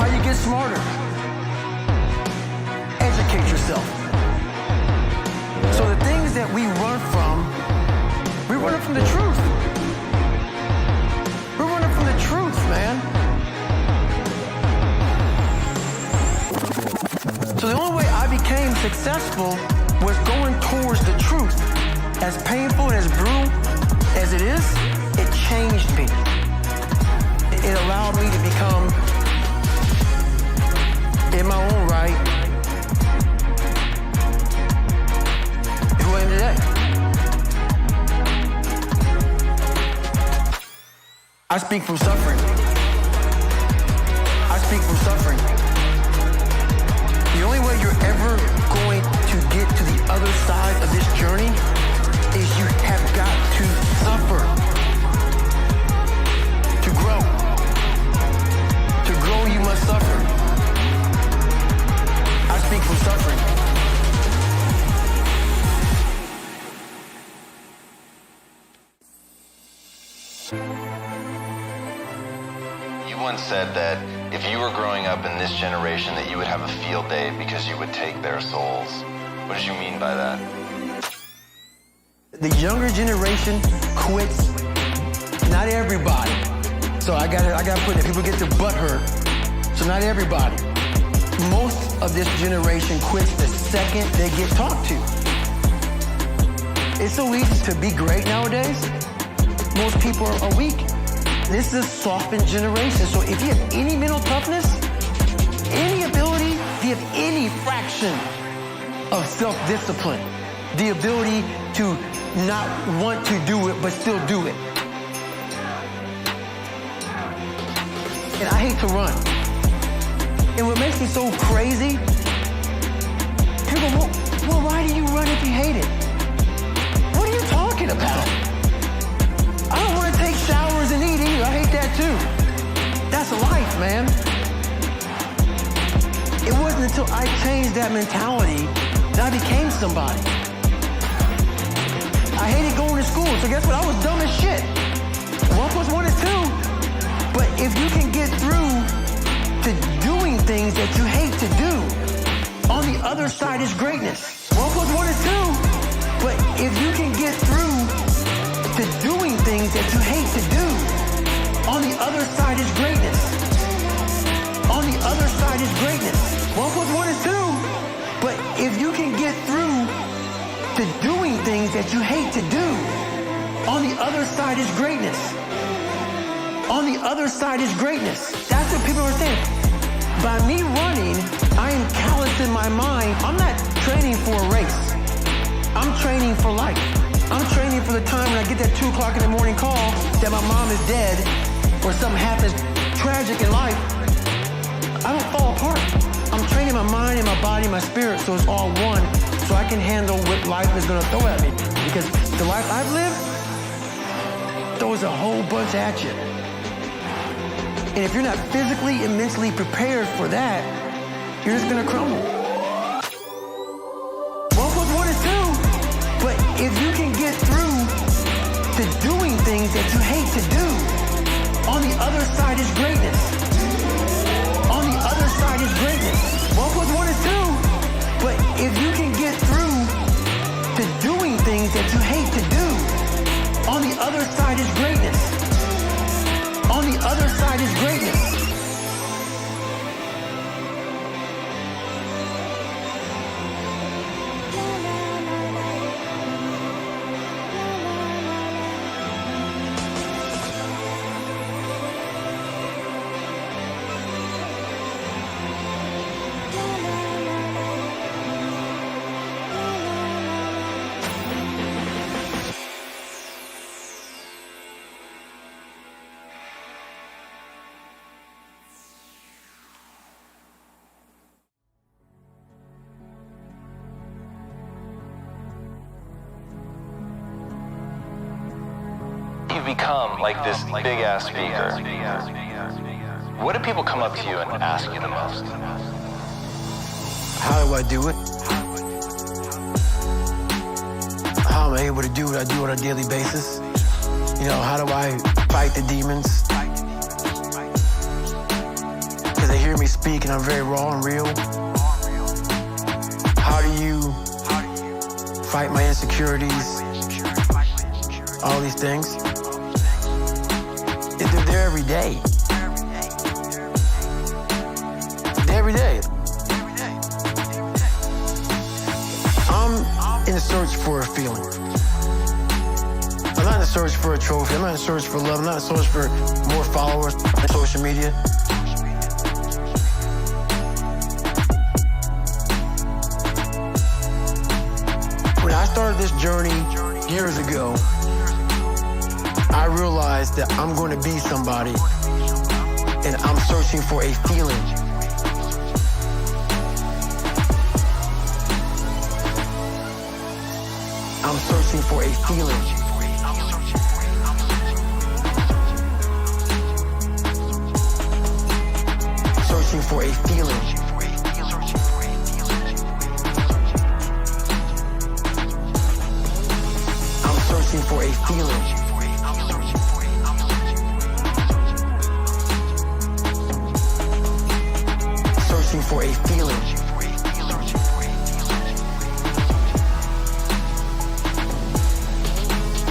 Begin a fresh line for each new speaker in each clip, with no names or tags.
how you get smarter. Educate yourself. So the things that we run from, we're running from the truth. We're running from the truth, man. So the only way I became successful was going towards the truth. As painful and as brutal as it is, it changed me. It allowed me to become, in my own right, who I am today. I speak from suffering. I speak from suffering. The only way you're ever going to get to the other side of this journey is you have got to suffer. To grow. To grow, you must suffer. I speak from suffering.
You once said that if you were growing up in this generation that you would have a field day because you would take their souls. What did you mean by that?
The younger generation quits. Not everybody. So I gotta put it, people get their butt hurt. So not everybody. Most of this generation quits the second they get talked to. It's so easy to be great nowadays. Most people are weak. This is a softened generation. So if you have any mental toughness, any ability, if you have any fraction of self-discipline, the ability to not want to do it but still do it. And I hate to run. And what makes me so crazy, people go, well, why do you run if you hate it? What are you talking about? I don't want to take showers and eat either. I hate that too. That's life, man. It wasn't until I changed that mentality that I became somebody. I hated going to school, so guess what? I was dumb as shit. 1 + 1 is 2. But if you can get through to doing things that you hate to do, on the other side is greatness. 1 + 1 is 2. But if you can get through to doing things that you hate to do, on the other side is greatness. On the other side is greatness. 1 + 1 is 2. But if you can get through to doing things that you hate to do, on the other side is greatness. On the other side is greatness. That's what people are saying. By me running, I am calloused in my mind. I'm not training for a race. I'm training for life. I'm training for the time when I get that 2 o'clock in the morning call that my mom is dead or something happens tragic in life. I don't fall apart. I'm training my mind and my body and my spirit so it's all one, so I can handle what life is going to throw at me. Because the life I've lived throws a whole bunch at you. And if you're not physically and mentally prepared for that, you're just going to crumble. 1 + 1 is 2. But if you can get through to doing things that you hate to do, on the other side is greatness. On the other side is greatness. 1 + 1 is 2. But if you can get through to doing things that you hate to do, on the other side is greatness. On the other side is greatness.
You've become like this big-ass speaker. What do people come up to you and ask you the most?
How do I do it? How am I able to do what I do on a daily basis? You know, how do I fight the demons? Because they hear me me speak and I'm very raw and real. How do you fight my insecurities? All these things. They're there every day. They're every day. I'm in the search for a feeling. I'm not in the search for a trophy. I'm not in the search for love. I'm not in the search for more followers on social media. When I started this journey years ago, I realized that I'm going to be somebody, and I'm searching for a feeling. I'm searching for a feeling. Searching for a feeling. I'm searching for a feeling. Searching for a feeling.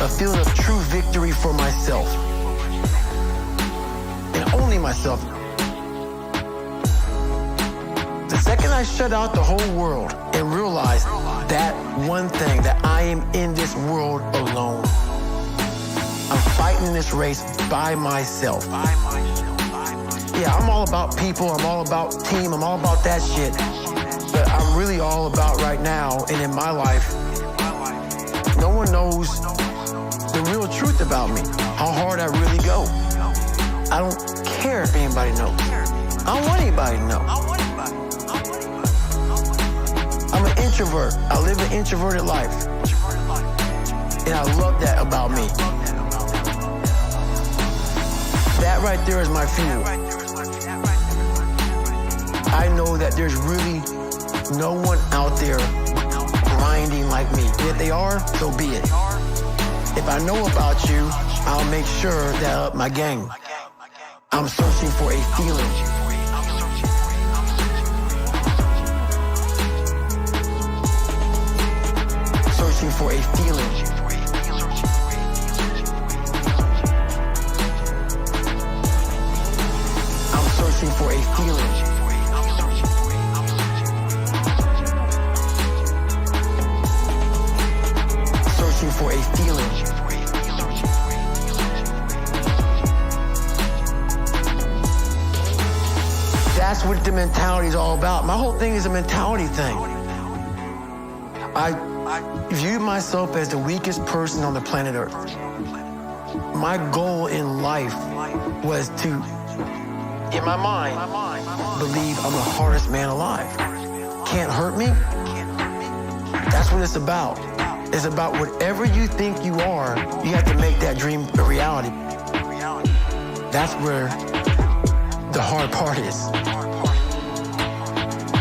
A feeling of true victory for myself. And only myself. The second I shut out the whole world and realized that one thing, that I am in this world alone. I'm fighting in this race by myself. Yeah, I'm all about people, I'm all about team, I'm all about that shit. But I'm really all about right now and in my life, no one knows the real truth about me, how hard I really go. I don't care if anybody knows. I don't want anybody to know. I'm an introvert. I live an introverted life. And I love that about me. That right there is my fuel. I know that there's really no one out there grinding like me. And if they are, so be it. If I know about you, I'll make sure that I up my game. I'm searching for a feeling. Searching for a feeling. I'm searching for a feeling. Searching for a feeling. That's what the mentality is all about. My whole thing is a mentality thing. I view myself as the weakest person on the planet Earth. My goal in life was to, in my mind, believe I'm the hardest man alive. Can't hurt me? That's what it's about. It's about whatever you think you are, you have to make that dream a reality. That's where the hard part is.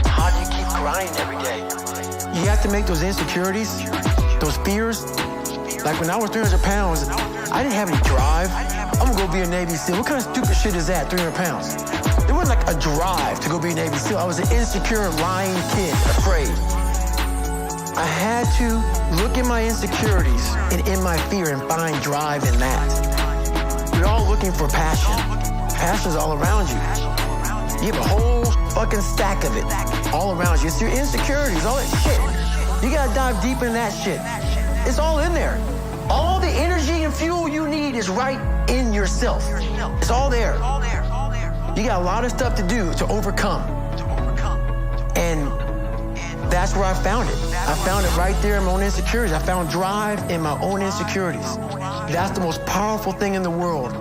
How do you keep grinding every day? You have to make those insecurities, those fears. Like when I was 300 pounds, I didn't have any drive. I'm gonna go be a Navy SEAL. What kind of stupid shit is that, 300 pounds? It wasn't like a drive to go be a Navy SEAL. I was an insecure, lying kid, afraid. I had to look at my insecurities and in my fear and find drive in that. We're all looking for passion. Passion's all around you. You have a whole fucking stack of it all around you. It's your insecurities, all that shit. You gotta dive deep in that shit. It's all in there. All the energy and fuel you need is right in yourself. It's all there. You got a lot of stuff to do to overcome. And that's where I found it. I found it right there in my own insecurities. I found drive in my own insecurities. That's the most powerful thing in the world.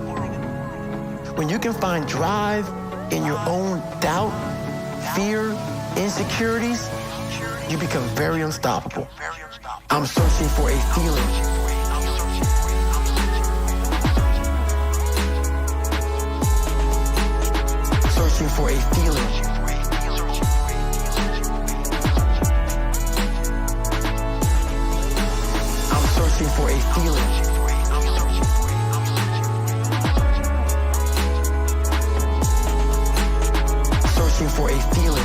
When you can find drive in your own doubt, fear, insecurities, you become very unstoppable. I'm searching for a feeling. Searching for a feeling. I'm searching for a feeling. Searching for a feeling.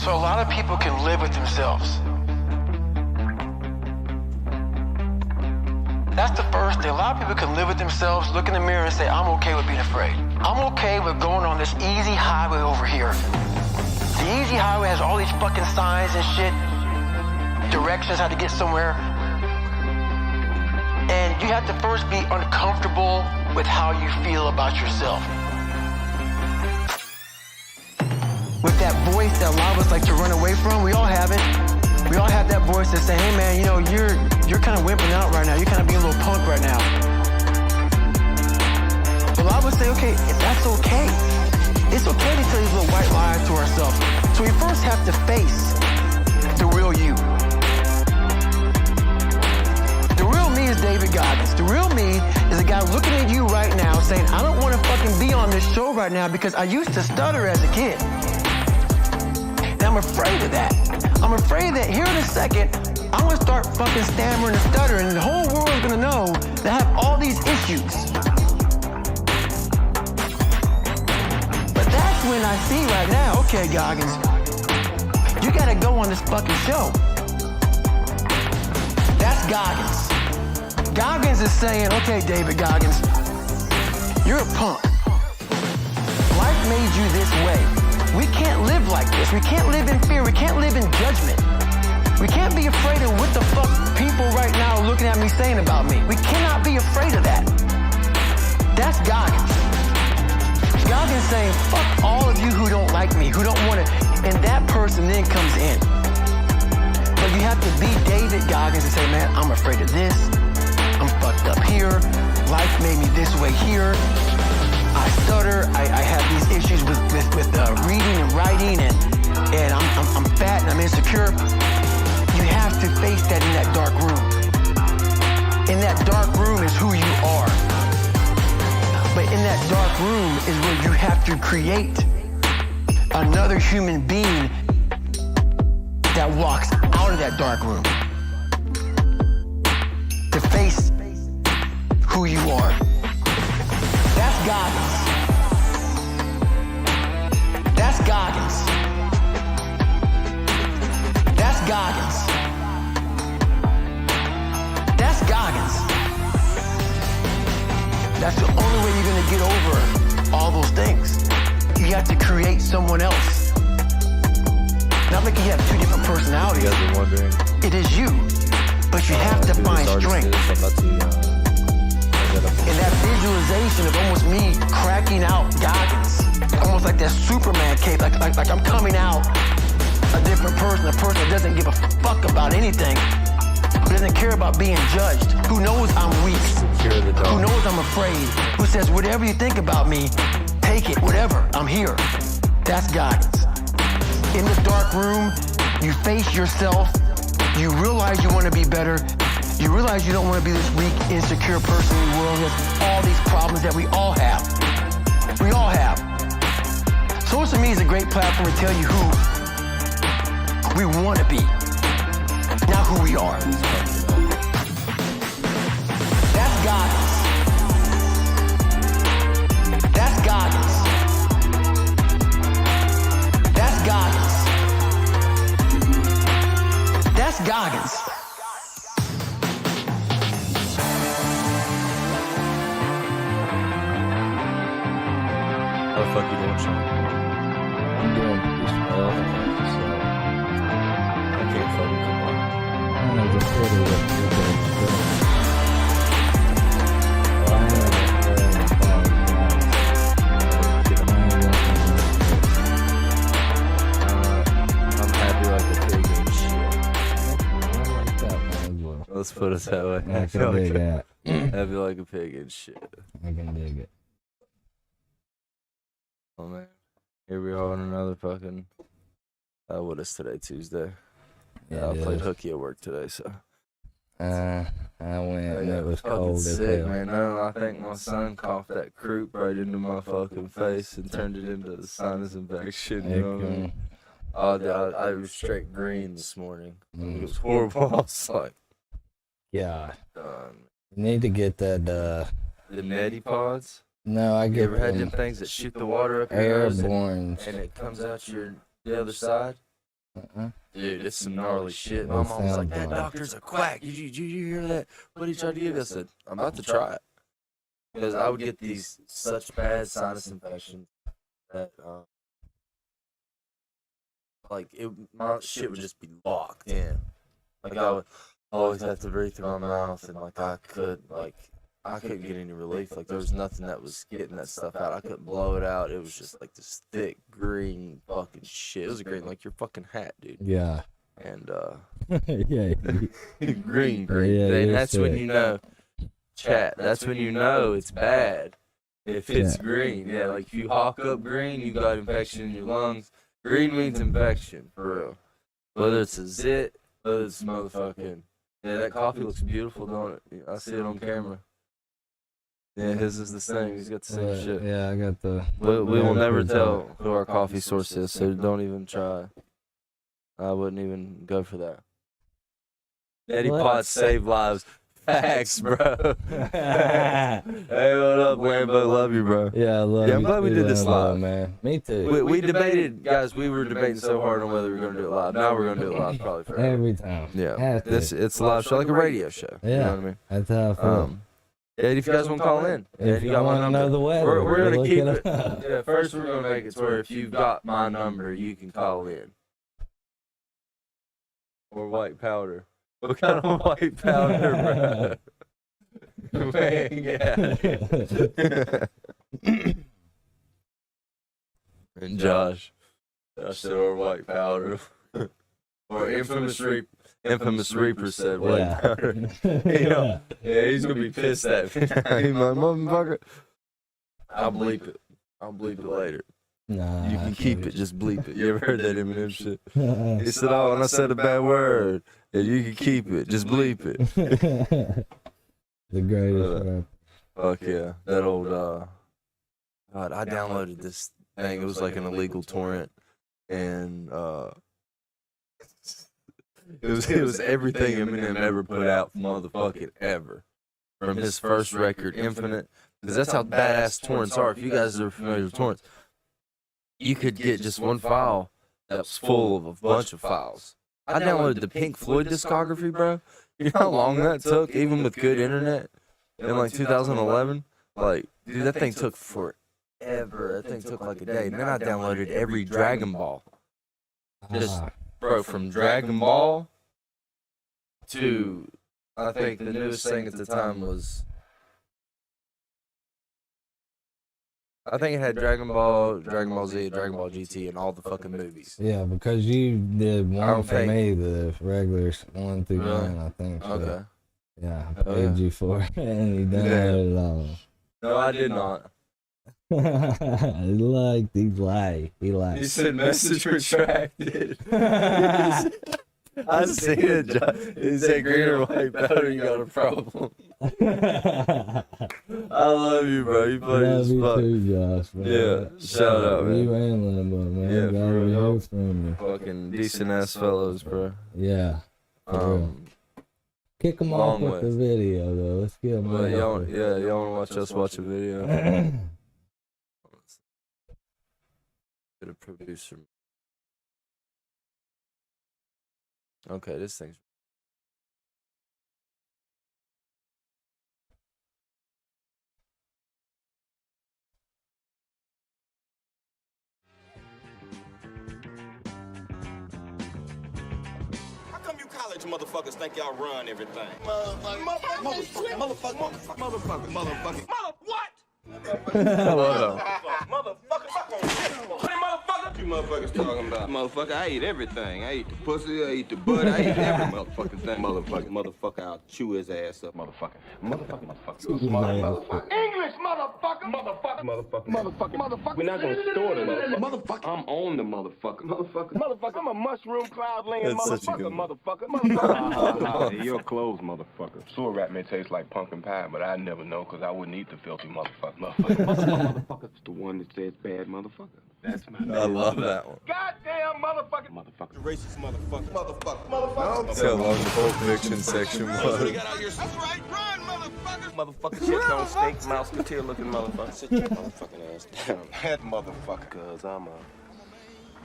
So a lot of people can live with themselves. That's the first thing. A lot of people can live with themselves, look in the mirror and say, I'm okay with being afraid. I'm okay with going on this easy highway over here. The easy highway has all these fucking signs and shit, directions how to get somewhere. And you have to first be uncomfortable with how you feel about yourself. With that voice that a lot of us like to run away from, we all have it. We all have that voice that's saying, hey man, you know, you're kind of wimping out right now. You're kind of being a little punk right now. But a lot of us say, okay, that's okay. It's okay to tell these little white lies to ourselves. So we first have to face the real you. The real me is David Goggins. The real me is a guy looking at you right now saying, I don't want to fucking be on this show right now because I used to stutter as a kid. And I'm afraid of that. I'm afraid that here in a second, I'm gonna start fucking stammering and stuttering, and the whole world's gonna know that I have all these issues. But that's when I see right now, okay, Goggins, you gotta go on this fucking show. That's Goggins. Goggins is saying, okay, David Goggins, you're a punk. Life made you this way. We can't live like this. We can't live in fear. We can't live in judgment. We can't be afraid of what the fuck people right now are looking at me saying about me. We cannot be afraid of that. That's Goggins. Goggins saying, fuck all of you who don't like me, who don't want to, and that person then comes in. But you have to be David Goggins and say, man, I'm afraid of this. I'm fucked up here. Life made me this way here. I stutter. I have these issues with reading and writing, and I'm fat and I'm insecure. You have to face that in that dark room. In that dark room is who you are. But in that dark room is where you have to create another human being that walks out of that dark room to face who you are. That's Goggins. That's Goggins. That's Goggins. That's Goggins. That's the only way you're gonna get over all those things. You have to create someone else. Not like you have two different personalities.
You guys are wondering.
It is you, but you have to find strength. And that visualization of almost me cracking out Goggins, almost like that Superman cape, like I'm coming out a different person, a person that doesn't give a fuck about anything, who doesn't care about being judged, who knows I'm weak, who knows I'm afraid, who says whatever you think about me, take it, whatever, I'm here. That's Goggins. In the dark room, you face yourself, you realize you want to be better. You realize you don't want to be this weak, insecure person in the world who has all these problems that we all have. We all have. Social media is a great platform to tell you who we want to be, not who we are. That's Goggins. That's Goggins. That's Goggins. That's Goggins.
How the fuck you doing, Sean? I'm doing pretty swell. So
I can't fucking come on.
I know the Twitter was good. I
I'm happy like a pig and shit.
like that one as well.
Let's put it that way.
I can dig that.
Happy like a pig and shit.
I can dig it.
Oh man, here we are on another fucking. What is today? Tuesday. Yeah, I
it
played
is.
hooky at work today, so.
I went and it was
fucking
cold as
sick,
hell.
man. No, I think my son coughed that croup right into my fucking face and turned it into a sinus infection. You know what I mean? Oh, dude, I was straight green this morning. It was horrible. I was like,
Yeah.
done.
You need to get that,
The neti pods.
no, I
You
get
ever had them
them
things that shoot the water up your nose
airborne.
and it comes out the other side?
Uh-uh.
Dude, it's some gnarly shit. My
That
mom was like,
sounds
that
like-
doctor's a quack. Did you hear that? What did he try to give you? I said, I'm about to try it. Because I would get these such bad sinus infections that, my shit would just be locked in. Like, I would always have to breathe through my mouth, and, like, I couldn't get any relief. Like, there was nothing that was getting that stuff out. I couldn't blow it out. It was just, like, this thick, green fucking shit. It was green like your fucking hat, dude.
Yeah.
And,
Yeah.
green.
Yeah,
And
you're
that's when
sick.
you know, chat, that's when you know it's bad. If it's
Yeah.
green. Yeah, like if you hawk up green, you got infection in your lungs. Green means infection, for real. Whether it's a zit, whether it's motherfucking. Yeah, that coffee looks beautiful, don't it? I see it on camera. Yeah, his is the same. He's got the same shit.
Yeah, I got the.
We will never
the-
tell who our coffee source is, so don't even try. I wouldn't even go for that. Eddie
What?
Potts save lives. Facts, bro. Hey, what up, Lambo? Love you, bro.
Yeah, I love
Yeah, I'm
you
glad we
too,
did this
Lambo,
live.
man. Me too.
We debated, guys. We were debating so hard on whether we were gonna do it live. Now we're gonna do it live, probably forever.
Every time.
Yeah,
Have to.
it's a live show, like a radio show. You
Yeah.
know what I mean?
That's how I feel.
Eddie, if you guys want to call in,
if
Eddie,
you
got my
want to
number.
know the weather,
We're gonna
look
keep
it
it.
up.
Yeah, first we're gonna make it to where if you've got my number, you can call in. Or white powder. What kind of white powder, bro? Man, yeah. And Josh said, or white powder. Or infamous Reaper said white
Yeah.
powder. You know, yeah, he's gonna be pissed at me. He's like, motherfucker. I'll bleep it. I'll bleep it later.
Nah,
You can keep it, just bleep it. You ever heard that Eminem shit? He said, oh, and I said a bad word. And you can keep it, just bleep it.
The greatest rapper.
Fuck yeah. That old, God, I downloaded this thing. It was like an illegal torrent. And, it was everything Eminem ever put out, motherfucking ever. From his first record, Infinite. Because that's how badass torrents are. If you guys are familiar with torrents, you could get just one file that was full of a bunch of files. I downloaded the Pink Floyd discography, bro. You know how long that took, even with good internet? In like 2011? Like, dude, that thing took forever. That thing took like a day. And then I downloaded every Dragon Ball. Just, bro, from Dragon Ball to, I think the newest thing at the time was, I think it had Dragon Ball, Dragon Ball Z, Dragon Ball GT, and all the fucking movies.
Yeah, because you did one
don't
for
think-
me, the regulars 1 through
Really?
9, I think. So.
Okay.
Yeah, I
Oh,
paid
yeah.
you for it, and you downloaded it all.
No, I did not.
He lied. He lied.
He said message retracted. I seen it, John. He said green or white powder, you got a problem. I love you, bro. You funny
Love
as
you
fuck.
too, Josh. Man.
Yeah, shout out, man.
You and Limbo, man.
Yeah,
Glad
for
we
real.
heard from you.
Fucking decent ass fellows, bro.
Yeah. For real. Kick them off
long
with
way.
the video, though. Let's get them
But y'all,
off.
yeah, y'all want to watch us watch a video? Get a producer. Okay, this thing's.
college motherfuckers think y'all run everything. Motherfucker. What? Motherfucker, fuck on shit. What you motherfuckers talking about? Motherfucker, I eat everything. I eat the pussy, I eat the butt, I eat every motherfucking thing. Motherfucker, I'll chew his ass up. Motherfucker. English, motherfucker. We're not gonna store the motherfucker. I'm on the motherfucker. I'm a mushroom cloud laying motherfucker. Hey, your clothes, motherfucker. Sewer rat may taste like pumpkin pie, but I never know because I wouldn't eat the filthy motherfucker. Motherfucker's the one that says bad motherfucker. That's my name.
I love that one.
Goddamn motherfucker. Racist motherfucker.
That's how long the Pulp Fiction section was.
That's right, run, motherfucker. Motherfucker shit don't stink, mouseketeer looking motherfucker. Sit your motherfucking ass down. That motherfucker. Cause I'm a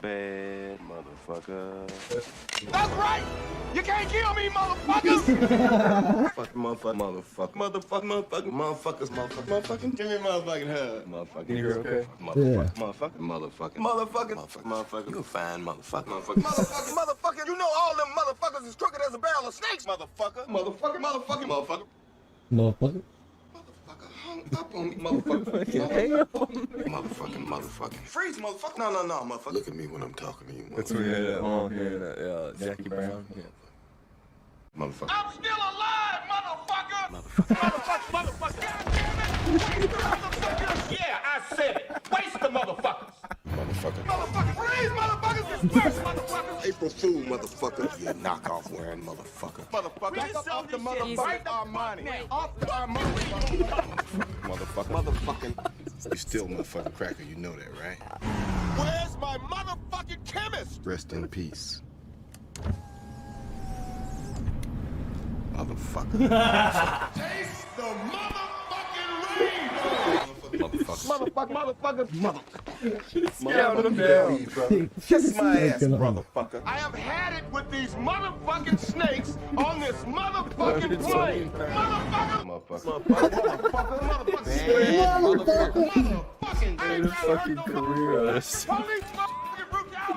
bad motherfucker. That's right! You can't kill me, motherfuckers! Motherfuckers. Give me a motherfucking hug. Motherfucker. You okay? Motherfucker. You a fine motherfucker. Motherfucker. You know all them motherfuckers is crooked as a barrel of snakes, motherfucker. Motherfucker. Hung up on me, motherfucker. Hang up on me. Motherfucking. Freeze, motherfucker. No, motherfucker. Look at me when I'm talking to you, motherfucker.
That's when we had that long hair, that Jackie Brown. Yeah.
Motherfucker. I'm still alive, motherfucker. Motherfucker. Motherfucker. Yeah, I said it. Waste the motherfuckers. Motherfucker. Freeze, motherfuckers. Disperse, motherfuckers. April Fool, motherfucker. You knockoff wearing motherfucker. Back up off the motherfucker. Our money. Off our money. Motherfucking. You still motherfucking cracker. You know that, right? Where's my motherfucking chemist? Rest in peace. Motherfucker. Taste the motherfucking rainbow. Motherfucker. Kiss my ass, motherfucker. I have had it with these motherfucking snakes on this motherfucking plane.
Fucking career.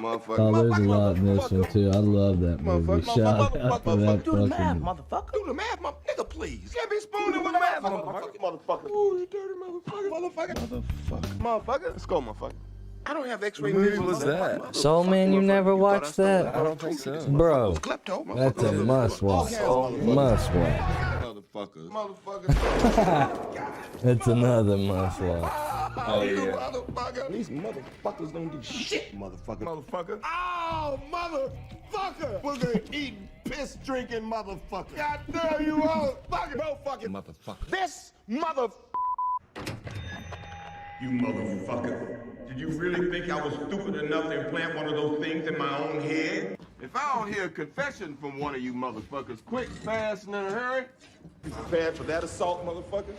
Oh, there's a lot in this one too. I love that movie. Shout out to that fucking.
Do the math, nigga, please. Can't be spooning with math, motherfucker. Ooh, you dirty motherfucker. Motherfucker. Let's go, motherfucker. I don't have X-ray
What movie
vision.
was that?
Soul Man, you never watched that?
I don't think so.
Bro,
Klepto,
that's a must watch. Must watch.
Motherfucker.
It's another must watch.
Oh, yeah.
Motherfucker. These motherfuckers don't do shit, motherfucker. Oh, motherfucker. Booger eating, piss drinking motherfucker. God damn you motherfucker. No fucking motherfucker. This mother.
You motherfucker. Did you really think I was stupid enough to implant one of those things in my own head?
If I don't hear a confession from one of you motherfuckers quick, fast, and in a hurry, you prepared for that assault, motherfucker?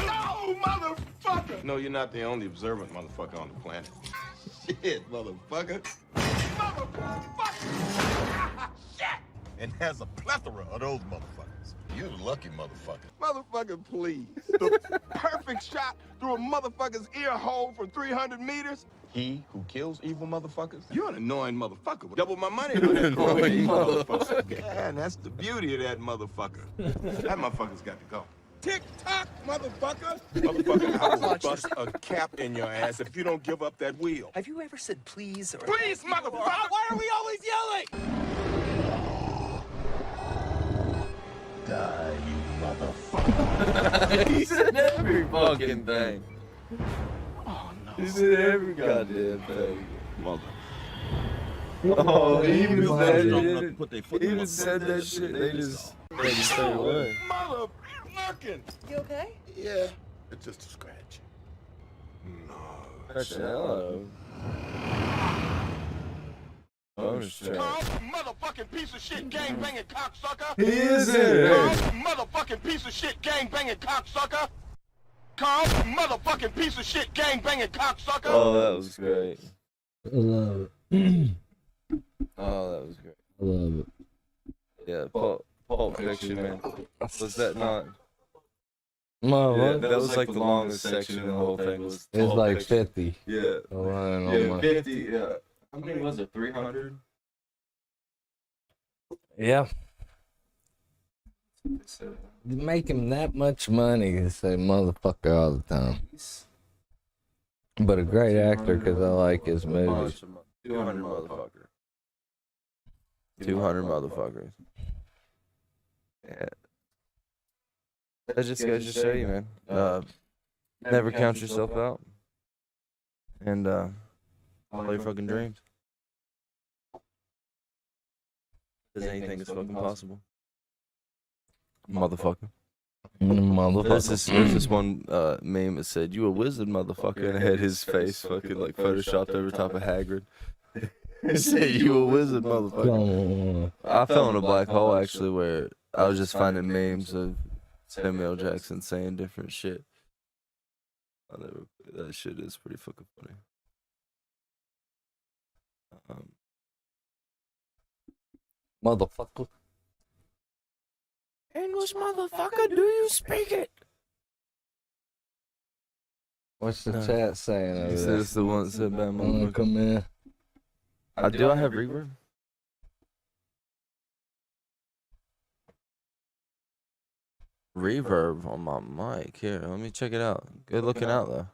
No, motherfucker! No, you're not the only observant motherfucker on the planet. Shit, motherfucker. Motherfucker! Shit! And has a plethora of those motherfuckers. You're the lucky motherfucker. Motherfucker, please. The perfect shot through a motherfucker's ear hole from 300 meters. He who kills evil motherfuckers. You're an annoying motherfucker. Double my money on that annoying motherfucker. Yeah, and that's the beauty of that motherfucker. That motherfucker's got to go. Tick-tock, motherfucker. Motherfucker, I will bust a cap in your ass if you don't give up that wheel.
Have you ever said please or...
Please, motherfucker! Why are we always yelling? Die, you motherfucker.
He said every fucking thing.
Oh, no.
He said every goddamn thing.
Mother.
Oh, he even said it.
Put their foot
He
in
even
my-
said that shit. They just stay away.
Motherfucking.
You okay?
Yeah. It's just a scratch. No.
That's hello.
Carl, motherfucking piece of shit, gang banging cocksucker.
He is it.
Carl, motherfucking piece of shit, gang banging cocksucker. Carl, motherfucking piece of shit, gang banging cocksucker.
Oh, that was great.
I love it.
Oh, that was great.
I love it.
Yeah, Pulp Fiction, man. Was that not?
No,
Yeah,
what?
that was like the longest section of the whole thing. Was
It's
Pulp
like
Fiction.
50.
Yeah.
Oh, I don't know,
Yeah,
man.
50. Yeah. How many was it? 300.
Yeah.
Make him that much money to say motherfucker all the time. But a great actor because I like his movies.
200 motherfucker. 200 motherfuckers. Yeah. That just goes to show you, man. Never count yourself out. And follow your fucking dreams. Because anything is fucking possible. Motherfucker. There's this one meme that said, "You a wizard, motherfucker," and it had his face fucking like photoshopped over top of Hagrid. It said, "You a wizard, motherfucker." I fell in a black hole actually where I was just finding memes of Samuel L. Jackson saying different shit. That shit is pretty fucking funny.
Motherfucker.
English, motherfucker, do you speak it?
What's the chat saying over there?
This is the one that said bad
Wanna
motherfucker.
come in?
Do I have reverb? Reverb on my mic. Here, let me check it out. Good looking out though.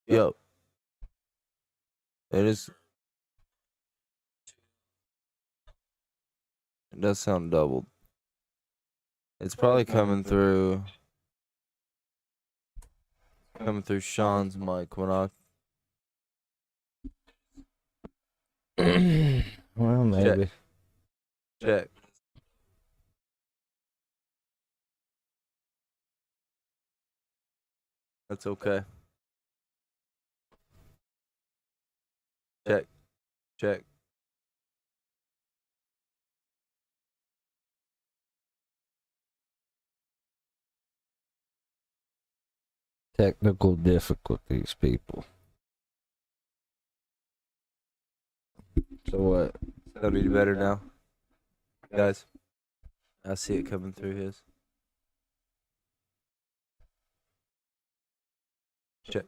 Yo. It is. It does sound doubled. It's probably coming through Sean's mic when I
Well, maybe.
check. That's okay. Check.
Technical difficulties, people. So what?
That'll be better now. Guys, I see it coming through his. Check.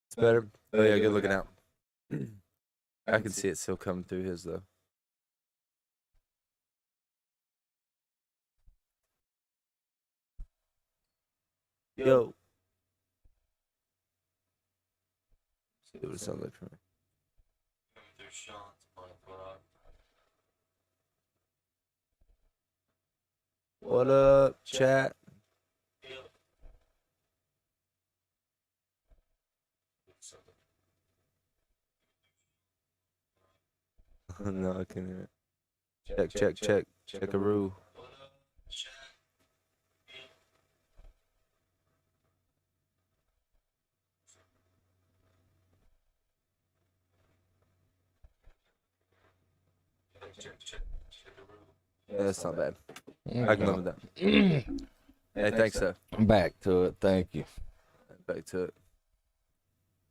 It's better. Oh yeah, good looking out. I can see it still coming through his though. Yo. See what it sounds like for me. What up, chat? No, I can hear it. Check-a-roo. Yeah, that's not bad. I can live with that. Hey, thanks, though.
Back to it. Thank you.
Back to it.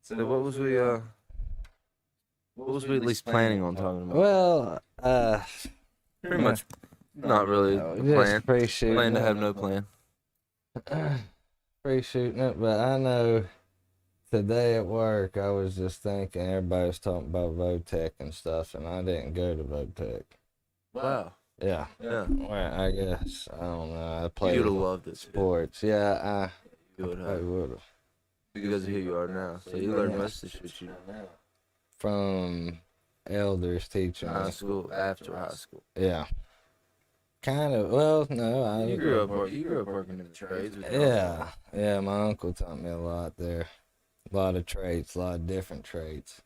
So what was we at least planning on talking about?
Well,
Pretty much not really a
just
plan.
pre-shooting
Plan to
it.
have no plan.
Pre-shooting it, but I know today at work I was just thinking everybody was talking about Votech and stuff, and I didn't go to Votech.
Wow.
Yeah.
Yeah.
Well, I guess I don't know. I played
You'd have loved it.
sports. Yeah,
You would
I
have.
would have.
Because of who you are now. So you learned most of the shit you know now.
From elders teaching
High
me.
school, after high school.
Yeah. Kind of. Well, no,
You grew up working in the trades. with your
Yeah, yeah. My uncle taught me a lot there, a lot of trades, a lot of different trades.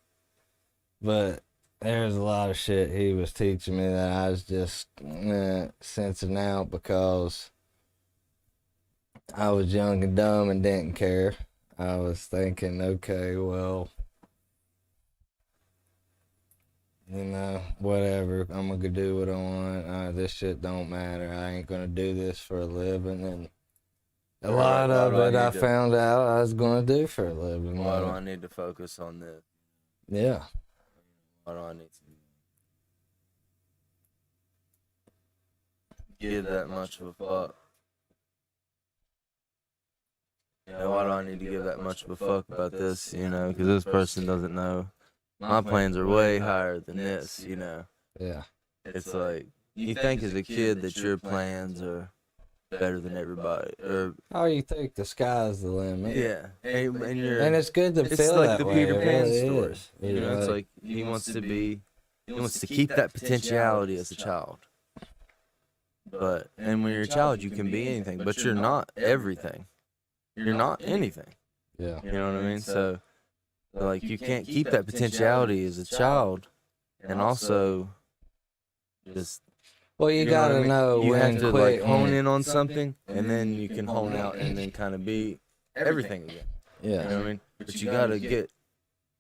But there's a lot of shit he was teaching me that I was just sensing out because I was young and dumb and didn't care. I was thinking, okay, well, you know, whatever. I'm gonna do what I want. This shit don't matter. I ain't gonna do this for a living. And a lot of it I found out I was gonna do for a living.
Why do I need to focus on this?
Yeah.
Why do I need to give that much of a fuck? why do I need to give that much of a fuck about this, because this person doesn't know. My plans are way higher than this,
Yeah.
It's like, you think as a kid that your plans are better than everybody, or
Oh, you think the sky's the limit.
yeah, and you're,
And it's good to
it's
feel
like
that
the
way.
Peter
it
Pan
really
story.
is.
It's like he wants to keep that potentiality as a child. And when you're a child, you can be anything, but you're not everything. You're not anything.
Yeah.
You know what I mean? So, like, you can't keep that potentiality as a child, and also just.
Well, you
know
gotta
what I mean?
know
you
when
have to
quit.
like hone in on something, and then you can hone out and then kind of be everything again. You
Yeah.
know what I mean? But you gotta get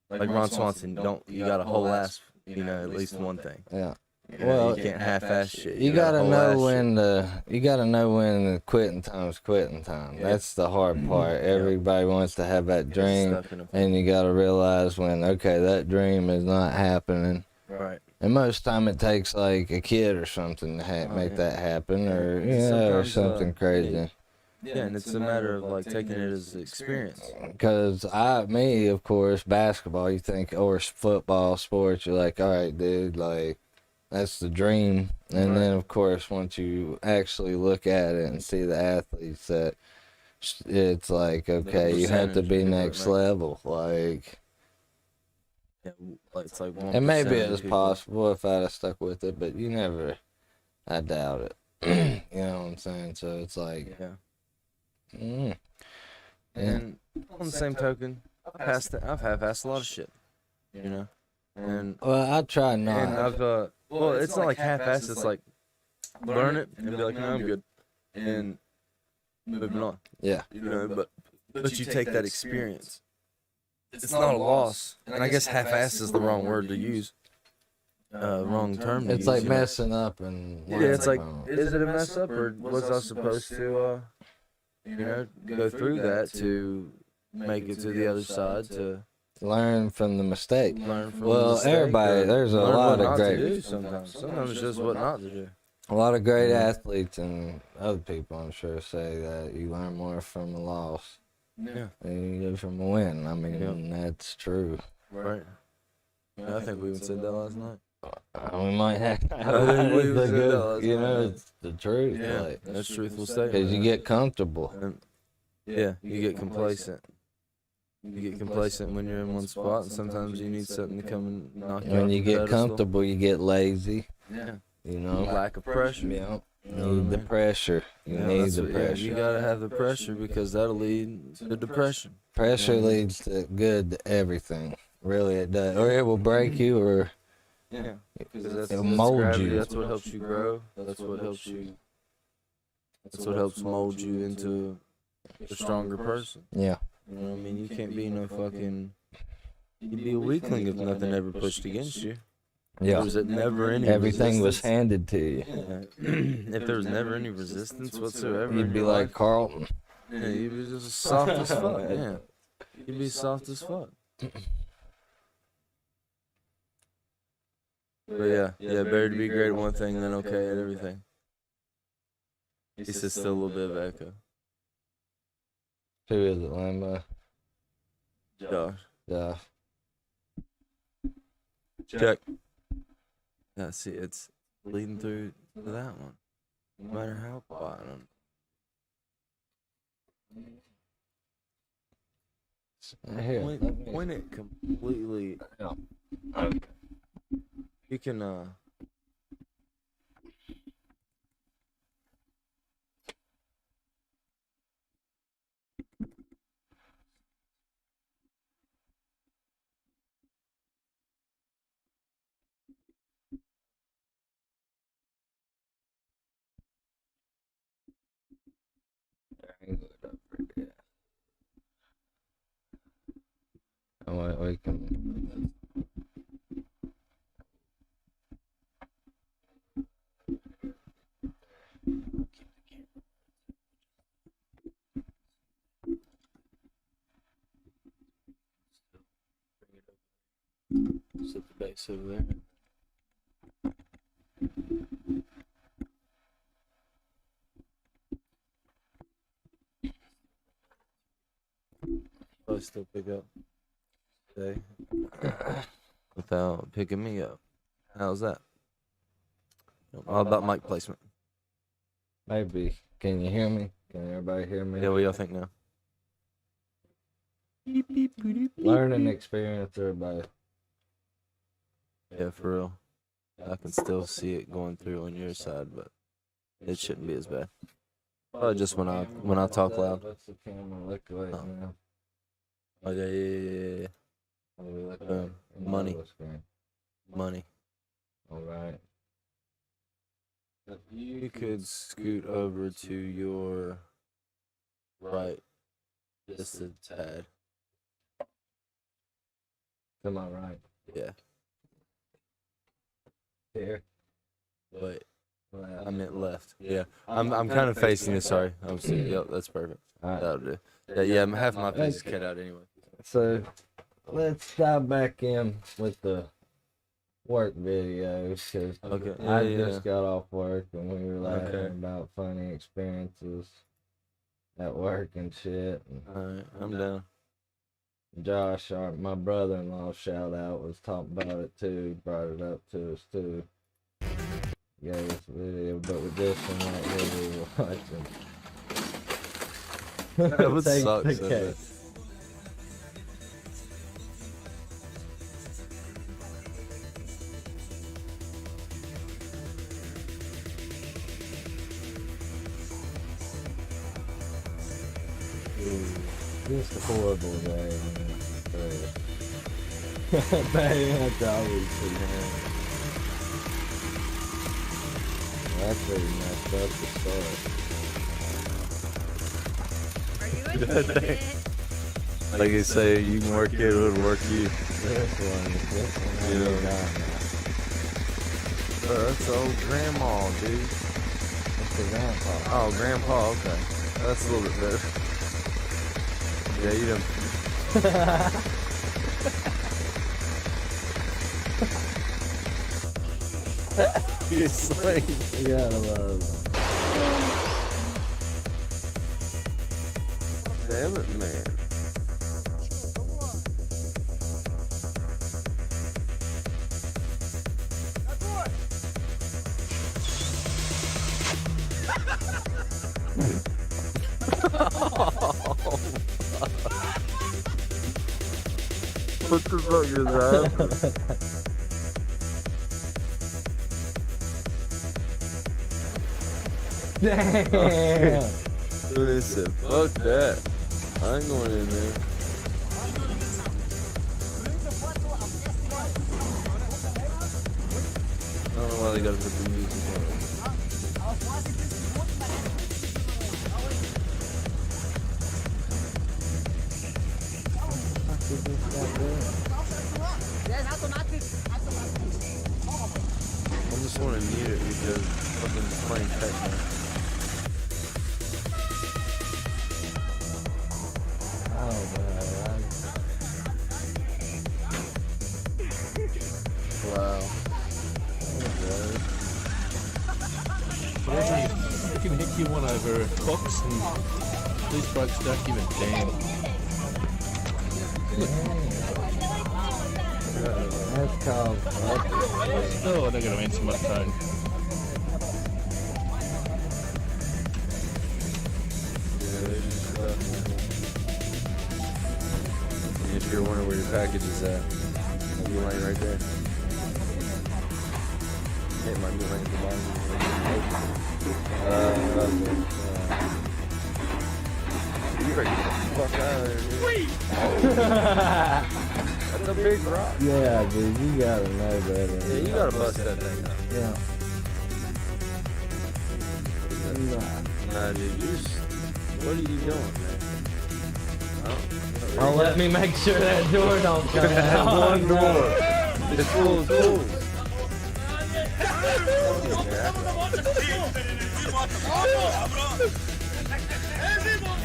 like Ron Swanson. You gotta whole ass. At least one thing.
Yeah.
Well, you can't half-ass shit.
You gotta know
whole-ass
when the quitting time's quitting time.
Yeah.
That's the hard part. Everybody wants to have that
shit.
dream,
Stuck in a-
and you gotta realize when that dream is not happening.
Right.
And most time it takes like a kid or something to make that happen, or or
Sometimes,
something crazy.
Yeah, and it's a matter of like taking it as experience.
Because of course, basketball, you think, or football, sports, you're like, all right, dude, like, that's the dream. And then, of course, once you actually look at it and see the athletes, that it's like, okay, you have to
percentage
be
of people that
next
make it.
level. Like,
It's like 1%
and maybe it
of
was
people.
possible if I'd have stuck with it, but I doubt it. You know what I'm saying? So it's like,
Yeah.
yeah.
And on the same token, I've half-assed a lot of shit. And
Well, I try
and
not.
I've well, it's not like half-assed. It's like learn it and be like, no, I'm good, and moving on.
Yeah.
But you take that experience. It's not a loss, and I guess half-assed is the wrong word to use. Wrong term to use.
It's like
you know?
messing up and.
Yeah, it's like, is it a mess up, or was I supposed to, go through that to make it to the other side, to
Learn from the mistake.
learn from
Well,
the mistake,
everybody,
or
there's a
learn
lot
what
of
not to
great,
do sometimes. Sometimes it's just what not to do.
a lot of great
Yeah.
athletes and other people, I'm sure, say that you learn more from a loss
Yeah,
than you do from a win. I mean, that's true.
right. Yeah, I think we even said that last night.
We might have.
think we
it's
said that last night.
it's the truth.
Yeah,
Like,
that's a truthful statement.
because you get comfortable.
And, yeah, you get complacent. You get complacent when you're in one spot, and sometimes you need something to come and knock you off
When you
the
get
pedestal.
comfortable, you get lazy.
Yeah,
You know.
lack of pressure.
Yeah.
You
You
know what I
need the
mean?
pressure. You
Yeah,
need
that's
the
what-
pressure.
you gotta have the pressure because that'll lead to depression.
Pressure
Yeah.
leads to good to everything. Really, it does. Or it will break you, or
Yeah, because
It'll mold
gravity.
you.
That's what helps you grow. That's what helps you. That's what helps mold you into a stronger person.
yeah.
You know what I mean? You can't be no fucking. You'd be a weakling if nothing ever pushed against you.
Yeah.
There's never any.
Everything was
resistance.
handed to you.
Yeah. If there was never any resistance whatsoever,
You'd
in
be
your
like
life,
Carlton.
yeah, you'd be just soft as fuck. Yeah, you'd be soft as fuck. But yeah, better to be great at one thing than okay at everything. He says still a little bit of echo.
Who is it, Lambo?
Josh,
Yeah.
check. Yeah, see, it's leading through to that one. No matter how quiet
Here.
Point it completely.
Yeah.
You can
Oh, we can.
set the base over there. probably still pick up today without picking me up. How's that? All about mic placement.
Maybe. Can you hear me? Can everybody hear me?
Yeah, what y'all think now?
Learning experience, everybody.
Yeah, for real. I can still see it going through on your side, but it shouldn't be as bad. Probably just when I talk loud.
What's the camera look like now?
Oh yeah.
What do we look
Um,
like? In the
money.
little screen?
Money.
All right.
If you could scoot over to your right, just a tad.
To my right.
Yeah,
Here.
but
Left.
I meant left. Yeah, I'm kind of facing it. Sorry, I'm seeing. Yep, that's perfect.
All right.
That'll do. Yeah, half my face is cut out anyway.
So let's dive back in with the work videos because
Okay.
I
Yeah,
just got off work and we were laughing
Okay.
about funny experiences at work and shit. And
All right, I'm down.
Josh, my brother-in-law, shout out, was talking about it too. He brought it up to us too. Gave us a video, but with this one right here we were watching.
That would
Take
suck
the
so
cake.
bad.
Just a horrible day, man. That's always man. That's pretty messed up to start.
Are you interested?
Like you say, you can work it, it'll work you.
This one,
Yeah.
I got now.
That's old grandma, dude.
That's the grandpa.
Oh, grandpa. Okay, that's a little bit better. Yeah, you done. It's like,
You gotta love
damn it, man. What the fuck is that?
Damn!
They said, fuck that. I ain't going in there. I don't know why they gotta put the music on. I just want to mute it because fucking playing techno.
Oh, man.
Wow.
You can hit you one over Fox and these blokes don't give a damn.
That's called fucking.
Oh, they're going to answer my phone.
And if you're wondering where your package is at, it'll be laying right there. It might be laying at the bottom. You ready to get the fuck out of there, dude. That's a big rock.
Yeah, dude, you gotta know better.
Yeah, you gotta bust that thing out.
Yeah.
Nah, dude, what are you doing, man?
Oh, let me make sure that door don't come out.
One door. It's full of tools.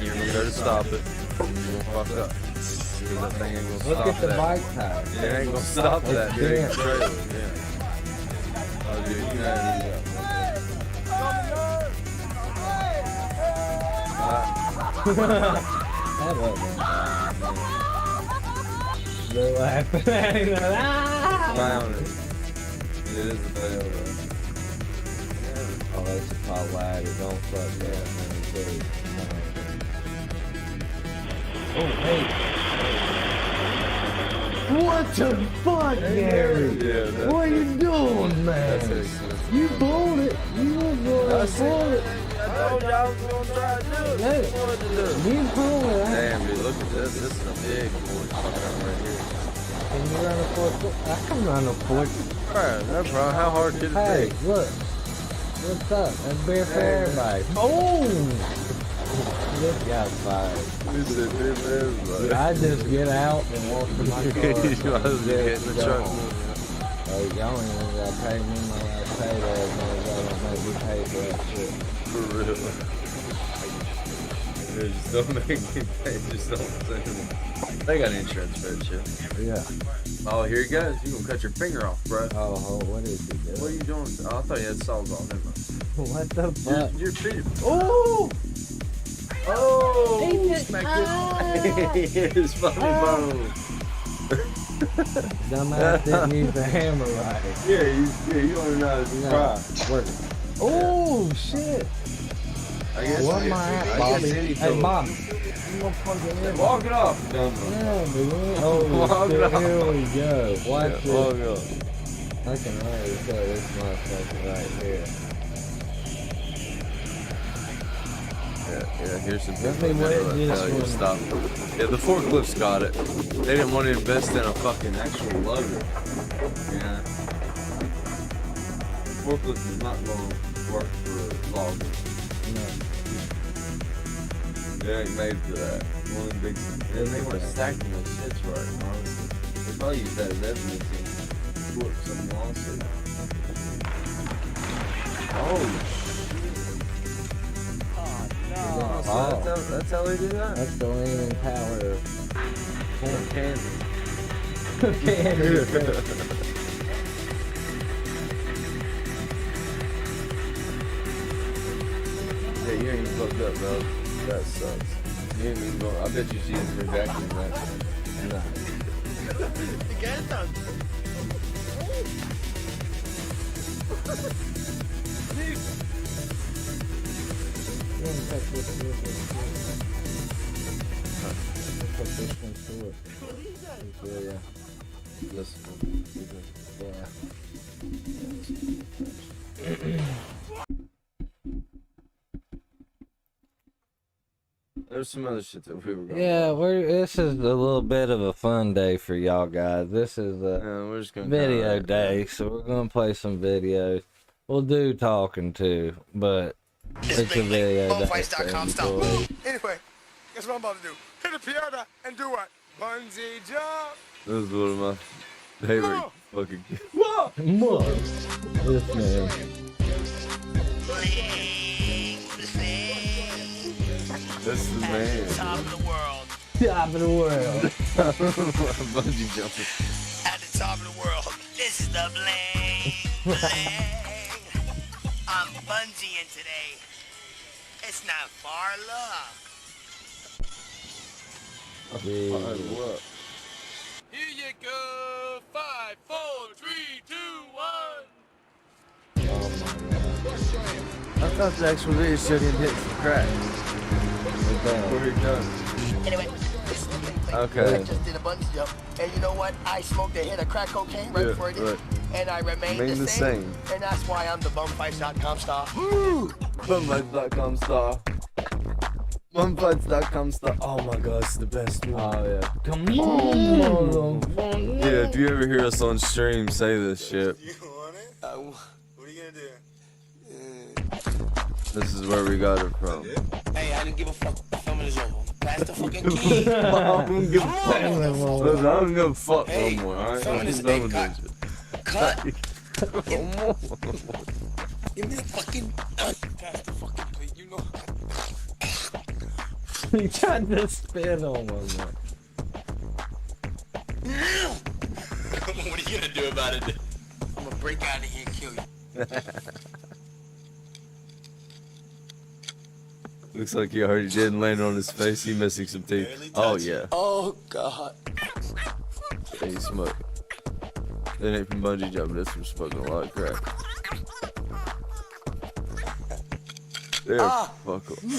You're gonna go to stop it. You're gonna fuck up. Because that thing ain't gonna
Look
stop
at the
that.
bike tire.
It ain't gonna stop that big
bent.
trailer. Yeah. Oh, dude, you gotta do that.
That wasn't. They're laughing at him. Ah!
Found it. It is a fail, though.
Oh, that's a pot ladder. Don't fuck that, man. Please. Oh, hey. What the fuck, Gary?
Yeah,
What are you doing, man?
that's
You pulled it. You was going to pull it.
I told you I was gonna try to do it.
Hey, you pulled it.
Damn, dude, look at this. This is a big board fucking right here.
Can you run a foot? I can run a foot.
Alright, no problem. How hard could it
Hey,
be?
look. What's up? That's beer for everybody. Oh! This guy's fired.
This is beer for everybody.
I just get out and walk to my car.
You might as well get in the truck.
Oh, y'all ain't even gotta pay me my last payday as long as y'all don't make me pay for that shit.
For real. Yeah, just don't make me pay. Just don't say it. They got insurance for that shit.
Yeah.
Oh, here he goes. You gonna cut your finger off, bro.
Oh, what is he doing?
What are you doing? Oh, I thought you had saws on him.
What the fuck?
You're feet.
Oh!
Oh!
He just-
Smack his funny bone.
Dumbass didn't use the hammer right.
Yeah, you don't even know how to try.
Work. Oh, shit.
I guess
What am I at, Bobby? Hey, Bobby.
Walk it off.
Yeah, dude. Oh,
Walk
shit,
it off.
here we go. Watch
Yeah,
this.
walk it off.
I can already tell this motherfucker right here.
Yeah, here's some
Let
people
me
that
wet
never
this
tell you to
one.
stop. Yeah, the forklifts got it. They didn't want to invest in a fucking actual loader. Yeah. Forklift is not going to work for logging.
No.
They ain't made for that. One of the big. And they weren't stacking those shits right, honestly. They probably used that as evidence in court, some lawsuit. Oh,
Oh.
that's how they do that?
That's the leaning power of
Corn candy.
candy.
Yeah, you ain't fucked up, bro. That sucks. You ain't even going. I bet you see him reacting that.
No. You wanna take this with Put this one to it. Yeah.
This
Yeah.
There's some other shit that we were going.
Yeah, this is a little bit of a fun day for y'all guys. This is a
We're just gonna
video day, so we're gonna play some videos. We'll do talking too, but it's a video day.
Bumpfights.com
so
style.
enjoy.
Anyway, guess what I'm about to do? Hit a piano and do what? Bungee jump.
This is one of my favorite fucking kids.
Look, this man.
This is the man.
Top of the world.
Top of the world.
Bungee jumping.
At the top of the world. This is the bling. Bling. I'm bungeeing today. It's not far love.
What?
Here you go. 5, 4, 3, 2, 1.
I thought the actual video showed him hit some crack. Where he done?
Anyway, this is the thing.
Okay.
I just did a bungee jump, and you know what? I smoked a hit of crack cocaine right before I did it, and I remained the same. And that's why I'm the Bumpfights.com star.
Bumpfights.com star. Bumpfights.com star. Oh my god, it's the best one.
Oh yeah. Come on.
Yeah, if you ever hear us on stream say this shit,
You want it? What are you gonna do?
this is where we got it from.
Hey, I didn't give a fuck. Filming is over. Pass the fucking key.
I don't give a fuck. Listen, I don't give a fuck
Hey,
no more, alright?
filming
I'm
is
just done with
cut.
this shit.
Cut.
Come on.
Give me the fucking. Pass the fucking plate. You know.
He tried to spit on one.
What are you gonna do about it? I'm gonna break out of here and kill you.
Looks like he already did and landed on his face. He missing some teeth. Oh yeah.
Oh God.
and he's smoking. That ain't from bungee jumping, that's from smoking a lot of crack. There, fuck him.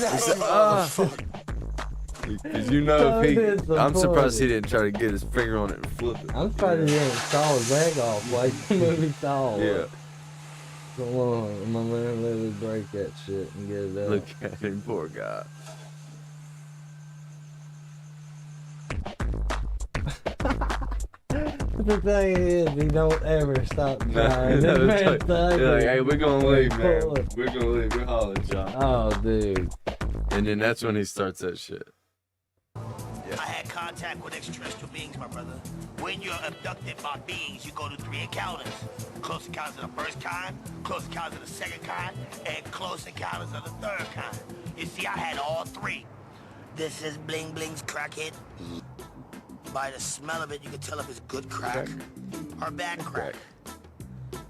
Cause you know if he, I'm surprised he didn't try to get his finger on it and flip it.
I'm surprised he didn't saw his leg off like the movie Saw.
Yeah.
Come on, my man, let me break that shit and get it out.
Look at him, poor guy.
The thing is, he don't ever stop trying.
No,
This man's
they're like, hey, we're gonna leave, man.
Pull it.
We're gonna leave. We're hollering, John.
Oh, dude.
And then that's when he starts that shit.
I had contact with extraterrestrial beings, my brother. When you're abducted by beings, you go to 3 encounters. Close encounters of the first kind, close encounters of the second kind, and close encounters of the third kind. You see, I had all 3. This is Bling Bling's crackhead. By the smell of it, you can tell if it's good crack or bad crack.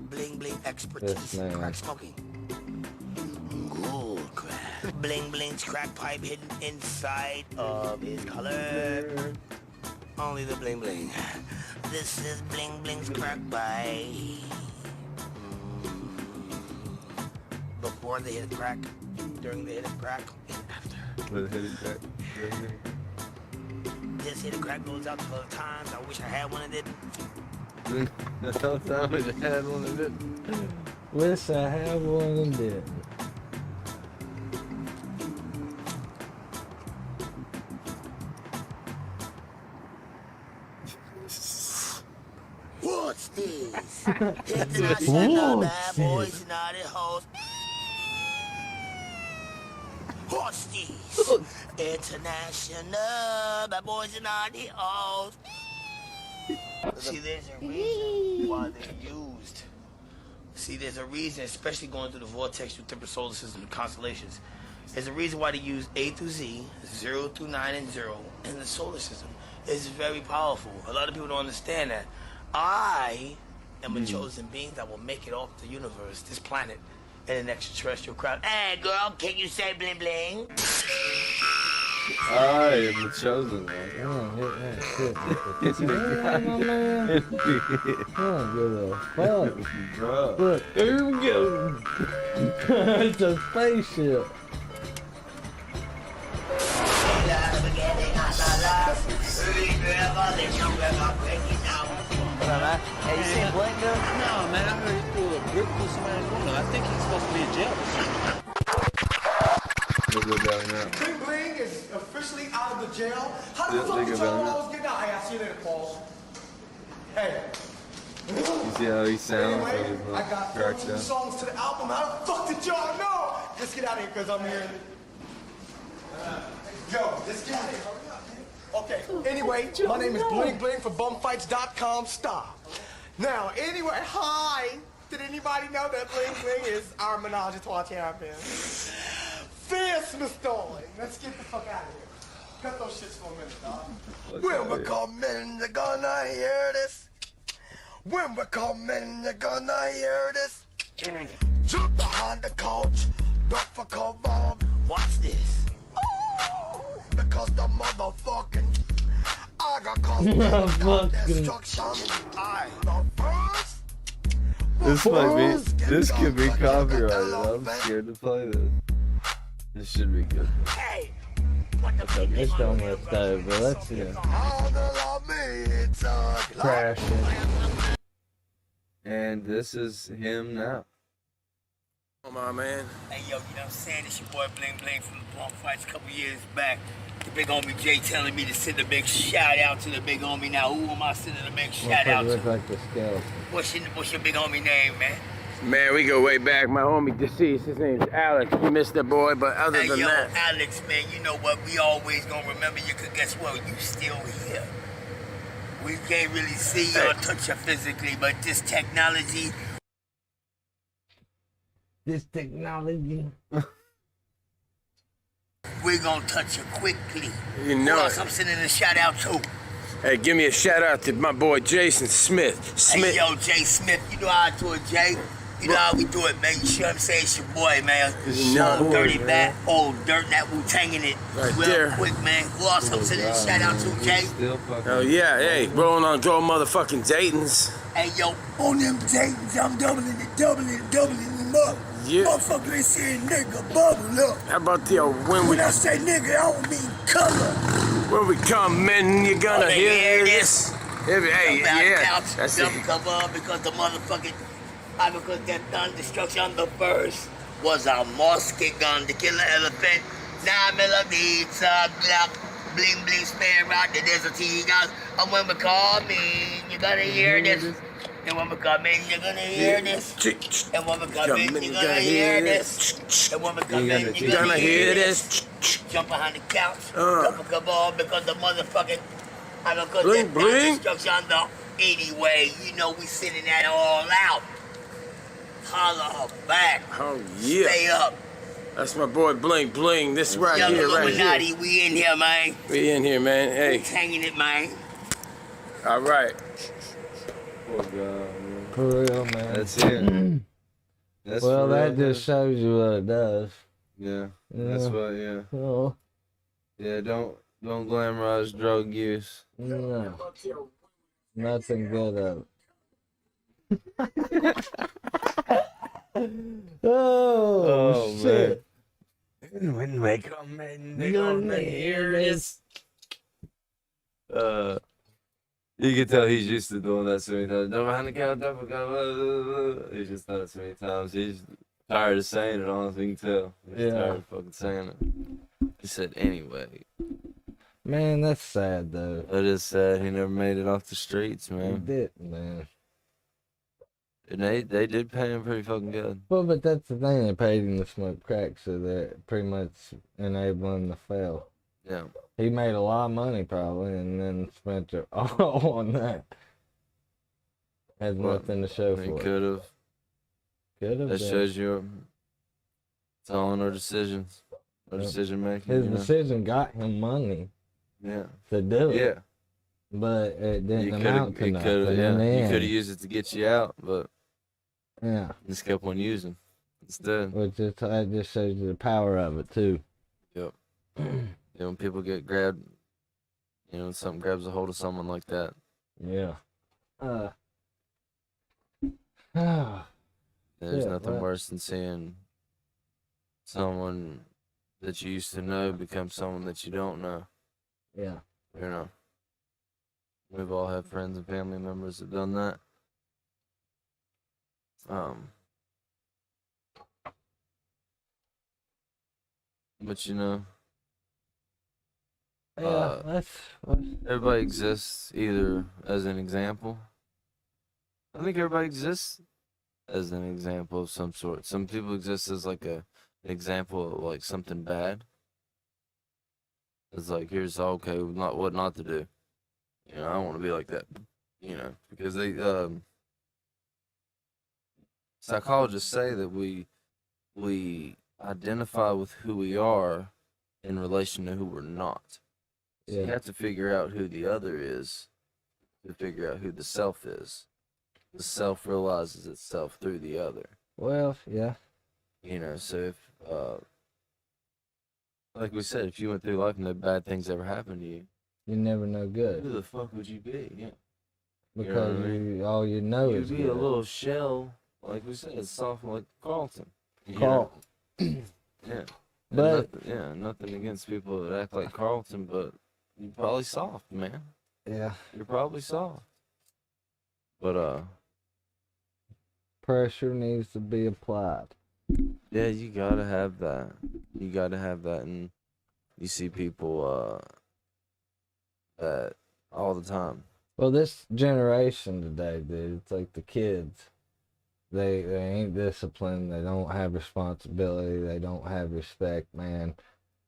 Bling Bling expertise in crack smoking. Good crack. Bling Bling's crack pipe hidden inside of his collar. Only the Bling Bling. This is Bling Bling's crack pipe. Before they hit crack, during the hit of crack, and after. This hit of crack goes out to other times. I wish I had one and didn't.
That's all the time I had one and didn't.
Wish I had one and didn't.
What's this? International bad boys and naughty hoes. What's this? International bad boys and naughty hoes. See, there's a reason why they're used. See, there's a reason, especially going through the vortex through different solar systems and constellations. There's a reason why they use A through Z, 0 through 9 and 0 in the solar system. It's very powerful. A lot of people don't understand that. I am a chosen being that will make it off the universe, this planet, in an extraterrestrial crowd. Hey, girl, can you say bling bling?
I am the chosen one.
Oh, hit that shit. Yeah, my man. I don't give a fuck.
Bro.
Look, here we go. It's a spaceship.
Hey, you seen Blink, dude?
No, man, I heard he threw a brick through somebody's window. I think he's supposed to be in jail.
Look at that now.
Bling Bling is officially out of the jail. How the
Yeah,
fuck
think
did y'all
about
know
it.
I was getting out? Hey, I'll see you later, Paul. Hey.
You see how he sounds like
Anyway,
his
I got
cracked
14
up?
songs to the album. How the fuck did y'all know? Let's get out of here, because I'm here. Yo, let's get out of here. Hurry up, man. Okay, anyway, my name is Bling Bling from bumfights.com. Stop. Now, anyway, hi. Did anybody know that Bling Bling is our menage a trois champion? Fierce, Miss Darling. Let's get the fuck out of here. Cut those shits for a minute, dog. When we're coming, you're gonna hear this. When we're coming, you're gonna hear this. Jump behind the couch, don't fuck around.
What's this?
Because the motherfucking I got cause destruction. I the first.
This could be copyrighted. I'm scared to play this. This should be good.
Hey, what the fuck?
It's almost over. Let's see. Crash it.
And this is him now.
Come on, man.
Hey, yo, you know what I'm saying? It's your boy Bling Bling from the Bump Fights a couple years back. The big homie Jay telling me to send a big shout out to the big homie. Now, who am I sending a big shout out
Look
to?
like the skeleton.
What's your big homie name, man?
Man, we go way back. My homie deceased. His name's Alex. You missed that boy, but other
Hey,
than
yo,
that.
Alex, man, you know what? We always gonna remember you, because guess what? You still here. We can't really see you or touch you physically, but this technology,
This technology.
we're gonna touch you quickly.
You
Who
know
else
it.
I'm sending a shout out to?
Hey, give me a shout out to my boy Jason Smith.
Hey, yo, Jay Smith, you know how I do it, Jay. You know how we do it, man. You see what I'm saying? It's your boy, man.
Young
Dirty
boy,
Bat, old Dirt, that Wu-Tanging it.
Right
real
there.
quick, man. Who else I'm sending a shout out to, Jay?
Still fucking.
Oh yeah, hey, rolling on Joe motherfucking Dayton's.
Hey, yo, on them Daytons, I'm doubling them up.
Yeah.
Motherfucker, they saying nigga, bubble up.
How about the
When I say nigga, I don't mean color.
when we come in, you're gonna
Okay,
hear
hear
this. Hey, yeah, that's it.
Because the motherfucking, because that gun destruction on the first was a musket gun to kill an elephant. 9mm, Glock, bling bling, spare out the desert eagles. And when we come in, you're gonna hear this. And when we come in, you're gonna hear this. And when we come in, you're gonna hear this. And when we come in, you're gonna hear this. Jump behind the couch. Come on, because the motherfucking, because
Bling,
that
bling.
destruction on the anyway, you know we sending that all out. Holla back.
Oh yeah.
Stay up.
That's my boy Bling Bling. This right
Young
here, right
Illuminati,
here.
we in here, man.
We in here, man. Hey,
Hanging it, man.
all right.
Poor guy, man.
For real, man.
That's it. That's
Well,
for
that
real,
just shows you what it does.
Yeah. That's
Yeah.
what. Yeah.
Oh,
Yeah. Don't glamorize drug use.
no. Nothing good of it. oh shit.
When we come in, they gonna hear this. You can tell he's used to doing that so many times. Don't behind the couch, he's just done it so many times. He's tired of saying it, honestly, you can tell. He's
Yeah.
tired of fucking saying it. He said, anyway.
Man, that's sad though.
That is sad. He never made it off the streets,
He
man.
didn't, man.
And they did pay him pretty fucking good.
Well, but that's the thing. They paid him to smoke crack, so they're pretty much enabling him to fail.
Yeah.
He made a lot of money probably, and then spent it all on that. Has
Well,
nothing to show
He
for it.
could have.
Could have.
That shows you it's all in our decisions. Our
Yeah.
decision making.
His
you know?
decision got him money
Yeah.
to do it.
Yeah.
But it didn't
You
amount to
could
nothing
have,
in
yeah.
the
You
end.
could have used it to get you out, but
Yeah,
you just kept on using instead.
which is, that just shows you the power of it too.
Yep. When people get grabbed, something grabs a hold of someone like that.
Yeah.
There's
Yeah,
nothing
right.
worse than seeing someone that you used to know become someone that you don't know.
Yeah.
You know. We've all had friends and family members that done that. But
Yeah, that's
everybody exists either as an example. I think everybody exists as an example of some sort. Some people exist as like an example of like something bad. It's like, here's okay, what not to do. I don't want to be like that. Because they psychologists say that we identify with who we are in relation to who we're not. So you
Yeah.
have to figure out who the other is to figure out who the self is. The self realizes itself through the other.
well, yeah.
So if, like we said, if you went through life and no bad things ever happened to you,
You never know
who
good
the fuck would you be? Yeah.
because
what I mean?
all you know
You'd
is
be
good.
a little shell, like we said, soft like Carlton.
Carl.
Yeah. And
But-
nothing against people that act like Carlton, but you're probably soft, man.
Yeah.
You're probably soft. But
Pressure needs to be applied.
yeah, you gotta have that. You gotta have that, and you see people that all the time.
Well, this generation today, dude, it's like the kids. They ain't disciplined. They don't have responsibility. They don't have respect, man.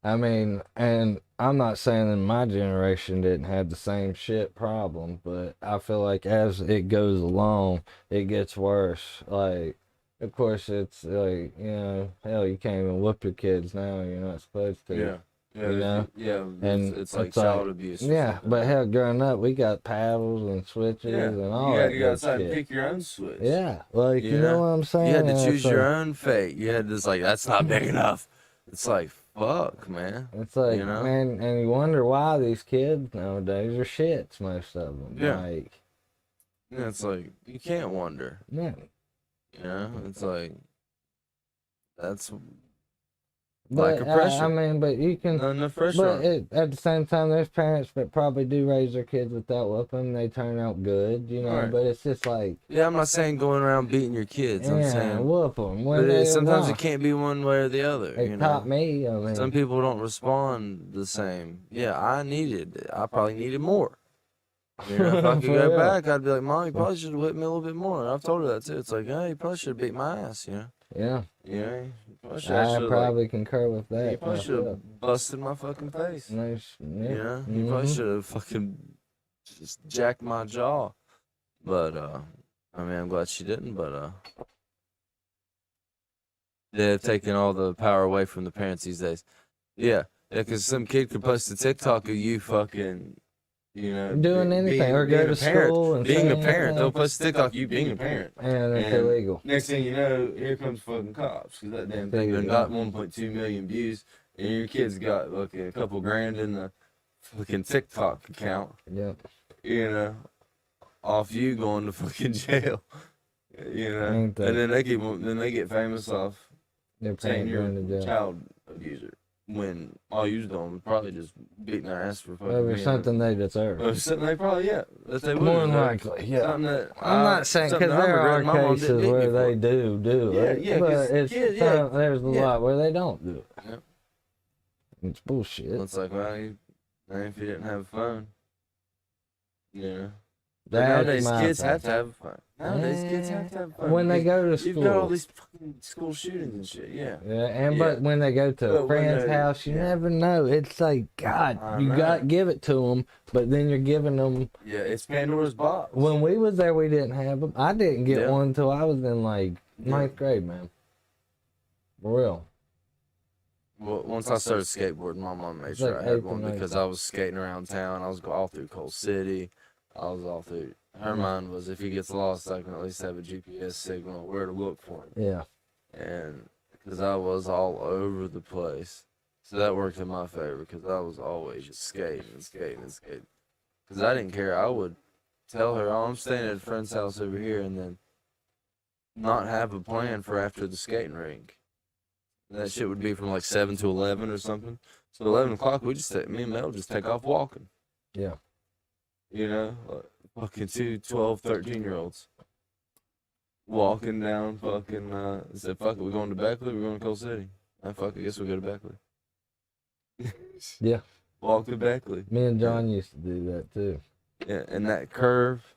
I mean, and I'm not saying that my generation didn't have the same shit problem, but I feel like as it goes along, it gets worse. Like, of course, it's like, hell, you can't even whoop your kids now. You're not supposed to.
Yeah,
you know.
yeah,
And
it's like child abuse. or
Yeah,
something.
but hell, growing up, we got paddles and switches
Yeah,
and all
you
that
had to go
good
outside and
shit.
pick your own switch.
Yeah, like you know what I'm saying.
You had to
And
choose
it's
your
like-
own fate. You had to just like that's not big enough. It's like fuck, man.
It's like,
you know?
man, and you wonder why these kids nowadays are shits. Most of them,
Yeah.
like,
Yeah, it's like you can't wonder.
yeah.
You know, it's like that's
But
lack of pressure.
I mean, but you can.
Not enough pressure.
But
on it.
at the same time, there's parents that probably do raise their kids without whooping. They turn out good, you know.
Right.
But it's just like,
Yeah, I'm not saying going around beating your kids. I'm
yeah,
saying,
whoop them.
but sometimes it can't be one way or the other.
They
you
taught
know?
me. I mean,
Some people don't respond the same. Yeah, I probably needed more. You know, if I could
For
go
real.
back, I'd be like, Mom, you probably should have whipped me a little bit more. I've told her that too. It's like, hey, you probably should have beat my ass, you know?
yeah,
You know? You probably should
I
have,
probably concur with that.
you probably should
myself.
have busted my fucking face.
Nice, yeah.
You know? You probably
Mhm.
should have fucking just jacked my jaw. But, I mean, I'm glad she didn't, but, they're taking all the power away from the parents these days. Yeah, because some kid could post a TikTok of you fucking, you know,
Doing anything, or go
being
to
a parent.
school and
being a
saying
parent. They'll
anything.
post a TikTok of you being a parent.
And it's
And
illegal.
Next thing you know, here comes fucking cops. Because that damn thing
There
done
you
got
go.
1.2 million views. And your kid's got like a couple grand in the fucking TikTok account.
Yeah.
You know, off you going to fucking jail. You know,
Ain't that-
and then they get famous off
They're
saying
paying
you're
going to
a
jail.
child abuser. When all you was doing was probably just beating their ass for fucking
Over
being
something they deserve.
something they probably, yeah. That they would.
More than likely, yeah.
Something that
I'm not saying because
something I
there are
regret my mom didn't
cases
beat me
where
for.
they do
Yeah,
it,
yeah,
but
'cause
it's
kids, yeah,
there's a
yeah.
lot where they don't do it.
Yep.
It's bullshit.
It's like, well, if you didn't have a phone, you know. But
That's
nowadays,
my
kids
thing.
have to have a phone. Nowadays, kids have to have a phone.
When they go to
You've got all
school.
these fucking school shootings and shit, yeah.
Yeah, and
Yeah.
but when they go to
But
a
when
friend's
they-
house, you
yeah.
never know. It's like God,
I
you
know.
got to give it to them, but then you're giving them.
Yeah, it's Pandora's box.
When we was there, we didn't have them. I didn't get
Yeah.
one until I was in like ninth grade, man. For real.
Well, once I started skateboarding, my mom made
It's
sure
like
I had
eighth or
one
ninth
because I was skating around town. I was all through Coal City. I was all through. Her mind was if he gets lost, I can at least have a GPS signal where to look for him.
Yeah.
And because I was all over the place, so that worked in my favor because I was always just skating and skating and skating. Because I didn't care. I would tell her, "Oh, I'm staying at a friend's house over here," and then not have a plan for after the skating rink. That shit would be from like 7 to 11 or something. So 11 o'clock, me and Mel just take off walking.
Yeah.
You know, like fucking 2, 12, 13-year-olds. Walking down fucking, said, fuck it, we're going to Beckley, we're going to Coal City. I fuck it, guess we'll go to Beckley.
Yeah.
Walk to Beckley.
Me and John used to do that too.
Yeah, and that curve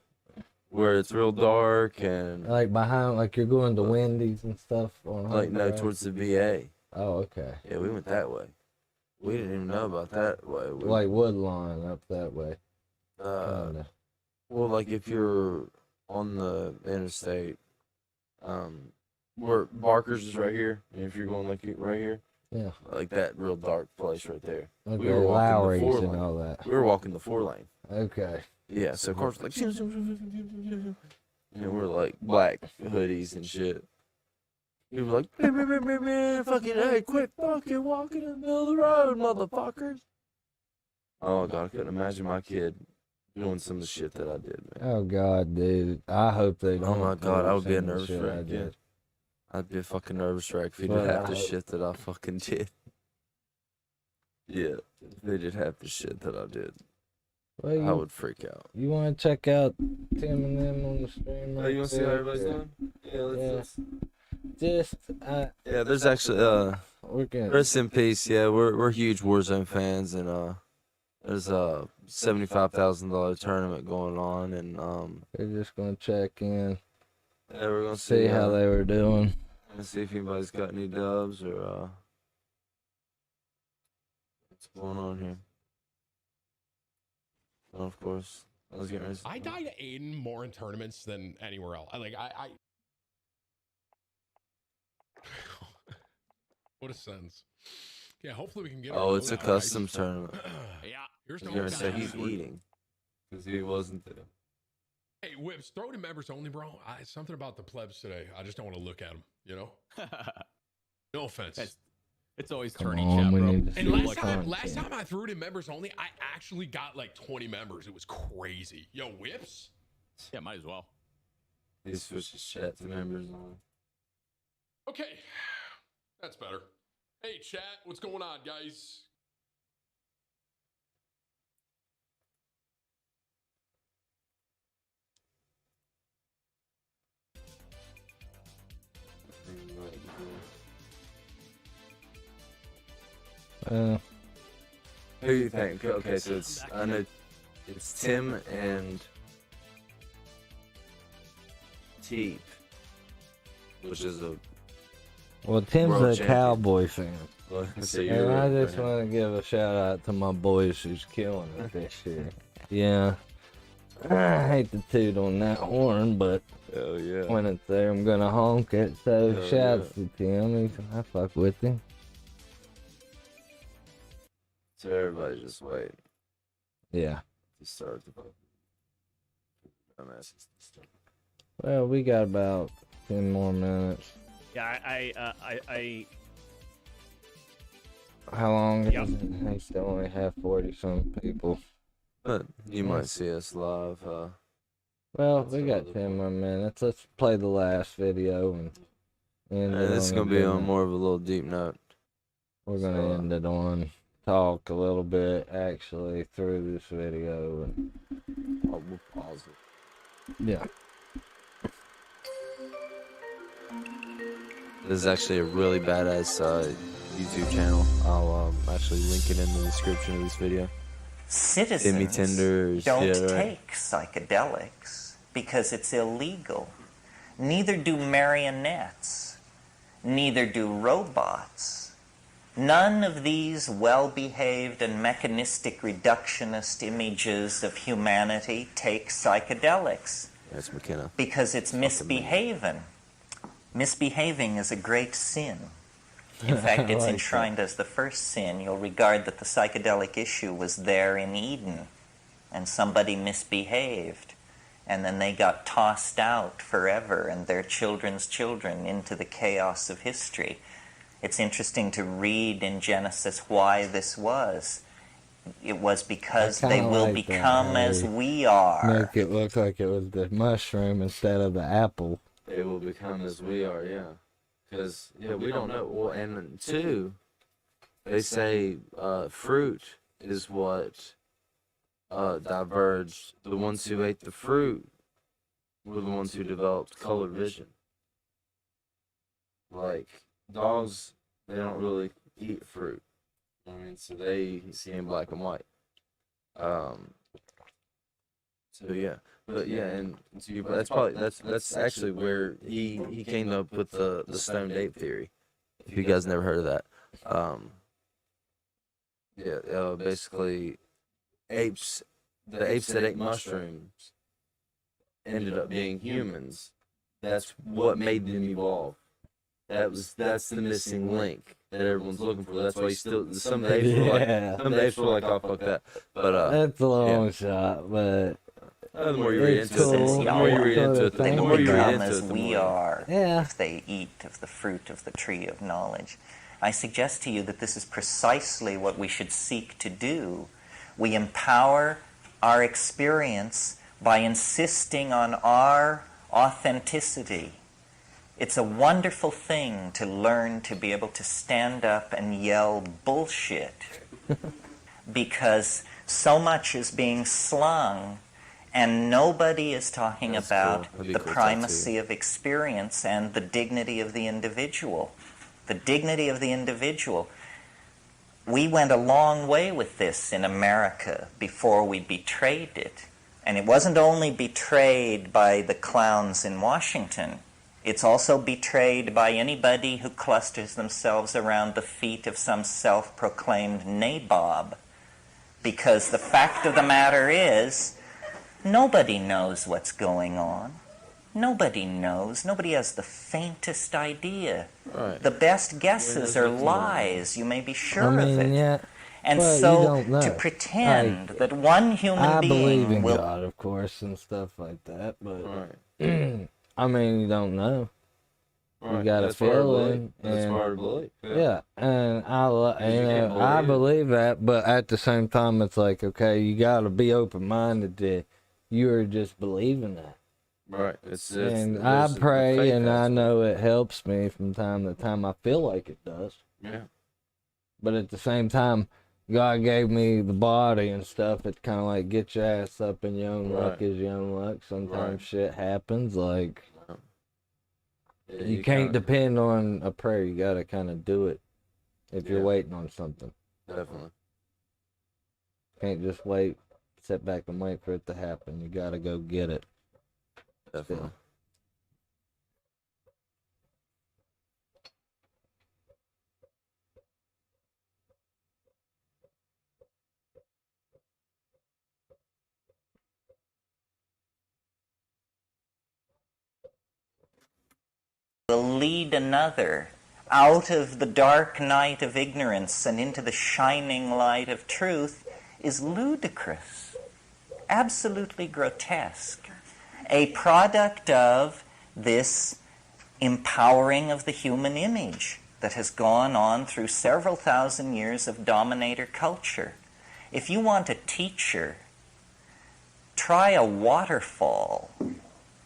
where it's real dark and
Like behind, like you're going to Wendy's and stuff. On
like no,
Humber Road.
towards the VA.
Oh, okay.
Yeah, we went that way. We didn't even know about that way. We,
Like Woodlawn up that way. Kinda.
well, like if you're on the interstate, where Barker's is right here, and if you're going like right here,
Yeah.
like that real dark place right there.
Okay,
We were walking
Lowry's
the 4
and
lane.
all that.
We were walking the 4 lane.
Okay.
Yeah, so of course like, and we're like black hoodies and shit. We were like, fucking, hey, quit fucking walking in the middle of the road, motherfuckers. Oh god, I couldn't imagine my kid doing some of the shit that I did, man.
Oh God, dude. I hope they don't.
Oh my god, I would be a
do the
nervous
shit I
wreck. Yeah.
did.
I'd be a fucking nervous wreck if he
But
did half
I
the
hope-
shit that I fucking did. Yeah, if they did half the shit that I did,
Well,
I
you,
would freak out.
you want to check out Tim and them on the stream?
Oh, you want to see how everybody's
Yeah.
doing? Yeah, let's.
Just,
Yeah, there's actually
we're good.
rest in peace. Yeah, we're huge Warzone fans, and there's a $75,000 tournament going on, and
We're just gonna check in,
yeah, we're gonna
see how they were doing.
and see if anybody's got any dubs or what's going on here. And of course, I was getting ready to-
I died to Aiden more in tournaments than anywhere else. I what a sense. Yeah, hopefully we can get.
Oh, it's a custom tournament.
Yeah, here's
You're
no
gonna say he's eating because he wasn't there.
Hey, Whips, throw to members only, bro. Something about the plebs today. I just don't want to look at them. You know. No offense.
It's always
Come
turny
on,
chat,
we
bro.
need to
And
see
last
content.
time I threw it in members only, I actually got like 20 members. It was crazy. Yo, Whips.
Yeah, might as well.
He switches chat to members on.
Okay, that's better. Hey, chat, what's going on, guys?
Uh,
Who do you think? Okay, so it's I know it's Tim and Teep, which is a
well, Tim's
world
a
champion.
Cowboy fan.
So
And I just want to give a shout out to my boys who's killing it this year. Yeah. I hate to toot on that horn, but
hell yeah.
when it's there, I'm going to honk it. So,
Hell
shouts to Tim. I fuck with him.
So everybody just wait
Yeah.
to start the vote. Dumbasses to start.
Well, we got about 10 more minutes.
Yeah, I
How long
Yeah.
is it? I still only have 40-some people.
But you might see us live.
Well, we got 10 more minutes. Let's play the last video and end
And
it
it's
on
gonna
a
be
good
on
note.
more of a little deep note.
We're gonna
So,
end it on talk a little bit actually through this video and
we'll pause it.
yeah.
This is actually a really badass YouTube channel. I'll actually link it in the description of this video.
Citizens
Timmy Tenders,
don't
yeah, right.
take psychedelics because it's illegal. Neither do marionettes. Neither do robots. None of these well-behaved and mechanistic reductionist images of humanity take psychedelics
That's McKenna.
because it's misbehaving. Misbehaving is a great sin. In fact,
I
it's
like
enshrined as the first sin. You'll regard that the psychedelic issue was there in Eden, and somebody misbehaved, and then they got tossed out forever, and their children's children into the chaos of history. It's interesting to read in Genesis why this was. It was because
I
they
kinda
will
like that,
become
how
as
they
we are.
Make it look like it was the mushroom instead of the apple.
They will become as we are, yeah. Because, yeah, we don't know. Well, and two, they say fruit is what diverged. The ones who ate the fruit were the ones who developed color vision. Like, dogs, they don't really eat fruit. I mean, so they see in black and white. So yeah, but yeah, and to you, that's actually where he came up with the stoned ape theory. If you guys never heard of that, basically, the apes that ate mushrooms ended up being humans. That's what made them evolve. That's the missing link that everyone's looking for. That's why some apes were like, oh fuck that. But
that's a long shot, but
the more you read
it's
into it,
cool.
the more you read into it,
They
the
will
more you read
become
into
as
it, the
we
more.
are
Yeah.
if they eat of the fruit of the tree of knowledge. I suggest to you that this is precisely what we should seek to do. We empower our experience by insisting on our authenticity. It's a wonderful thing to learn to be able to stand up and yell bullshit because so much is being slung and nobody is talking
That's
about
cool. That'd be
the
a cool
primacy of experience and the dignity of the individual. The dignity of the individual. We went a long way with this in America before we betrayed it. And it wasn't only betrayed by the clowns in Washington. It's also betrayed by anybody who clusters themselves around the feet of some self-proclaimed nabob. Because the fact of the matter is, nobody knows what's going on. Nobody knows. Nobody has the faintest idea.
Right.
The best guesses are lies. You may be sure
I mean,
of it.
yeah.
And
but you
so
don't know.
to pretend that one human
I
being
believe in
will...
God, of course, and stuff like that, but
Right.
I mean, you don't know. You
Right.
got a
That's hard to believe.
feeling,
That's
and
hard to believe.
yeah, and
you can't
I
believe it.
believe that, but at the same time, it's like, okay, you got to be open minded that you're just believing that.
Right. It's
And I
there's the
pray,
faith
and I
aspect.
know it helps me from time to time. I feel like it does.
Yeah.
But at the same time, God gave me the body and stuff. It's kind of like get your ass up and your own luck
Right.
is your own luck. Sometimes
Right.
shit happens. Like,
Yeah,
you can't
kinda-
depend on a prayer. You got to kind of do it if you're
Yeah.
waiting on something.
Definitely.
Can't just wait, sit back and wait for it to happen. You got to go get it.
Definitely.
will lead another out of the dark night of ignorance and into the shining light of truth is ludicrous, absolutely grotesque, a product of this empowering of the human image that has gone on through several thousand years of dominator culture. If you want a teacher, try a waterfall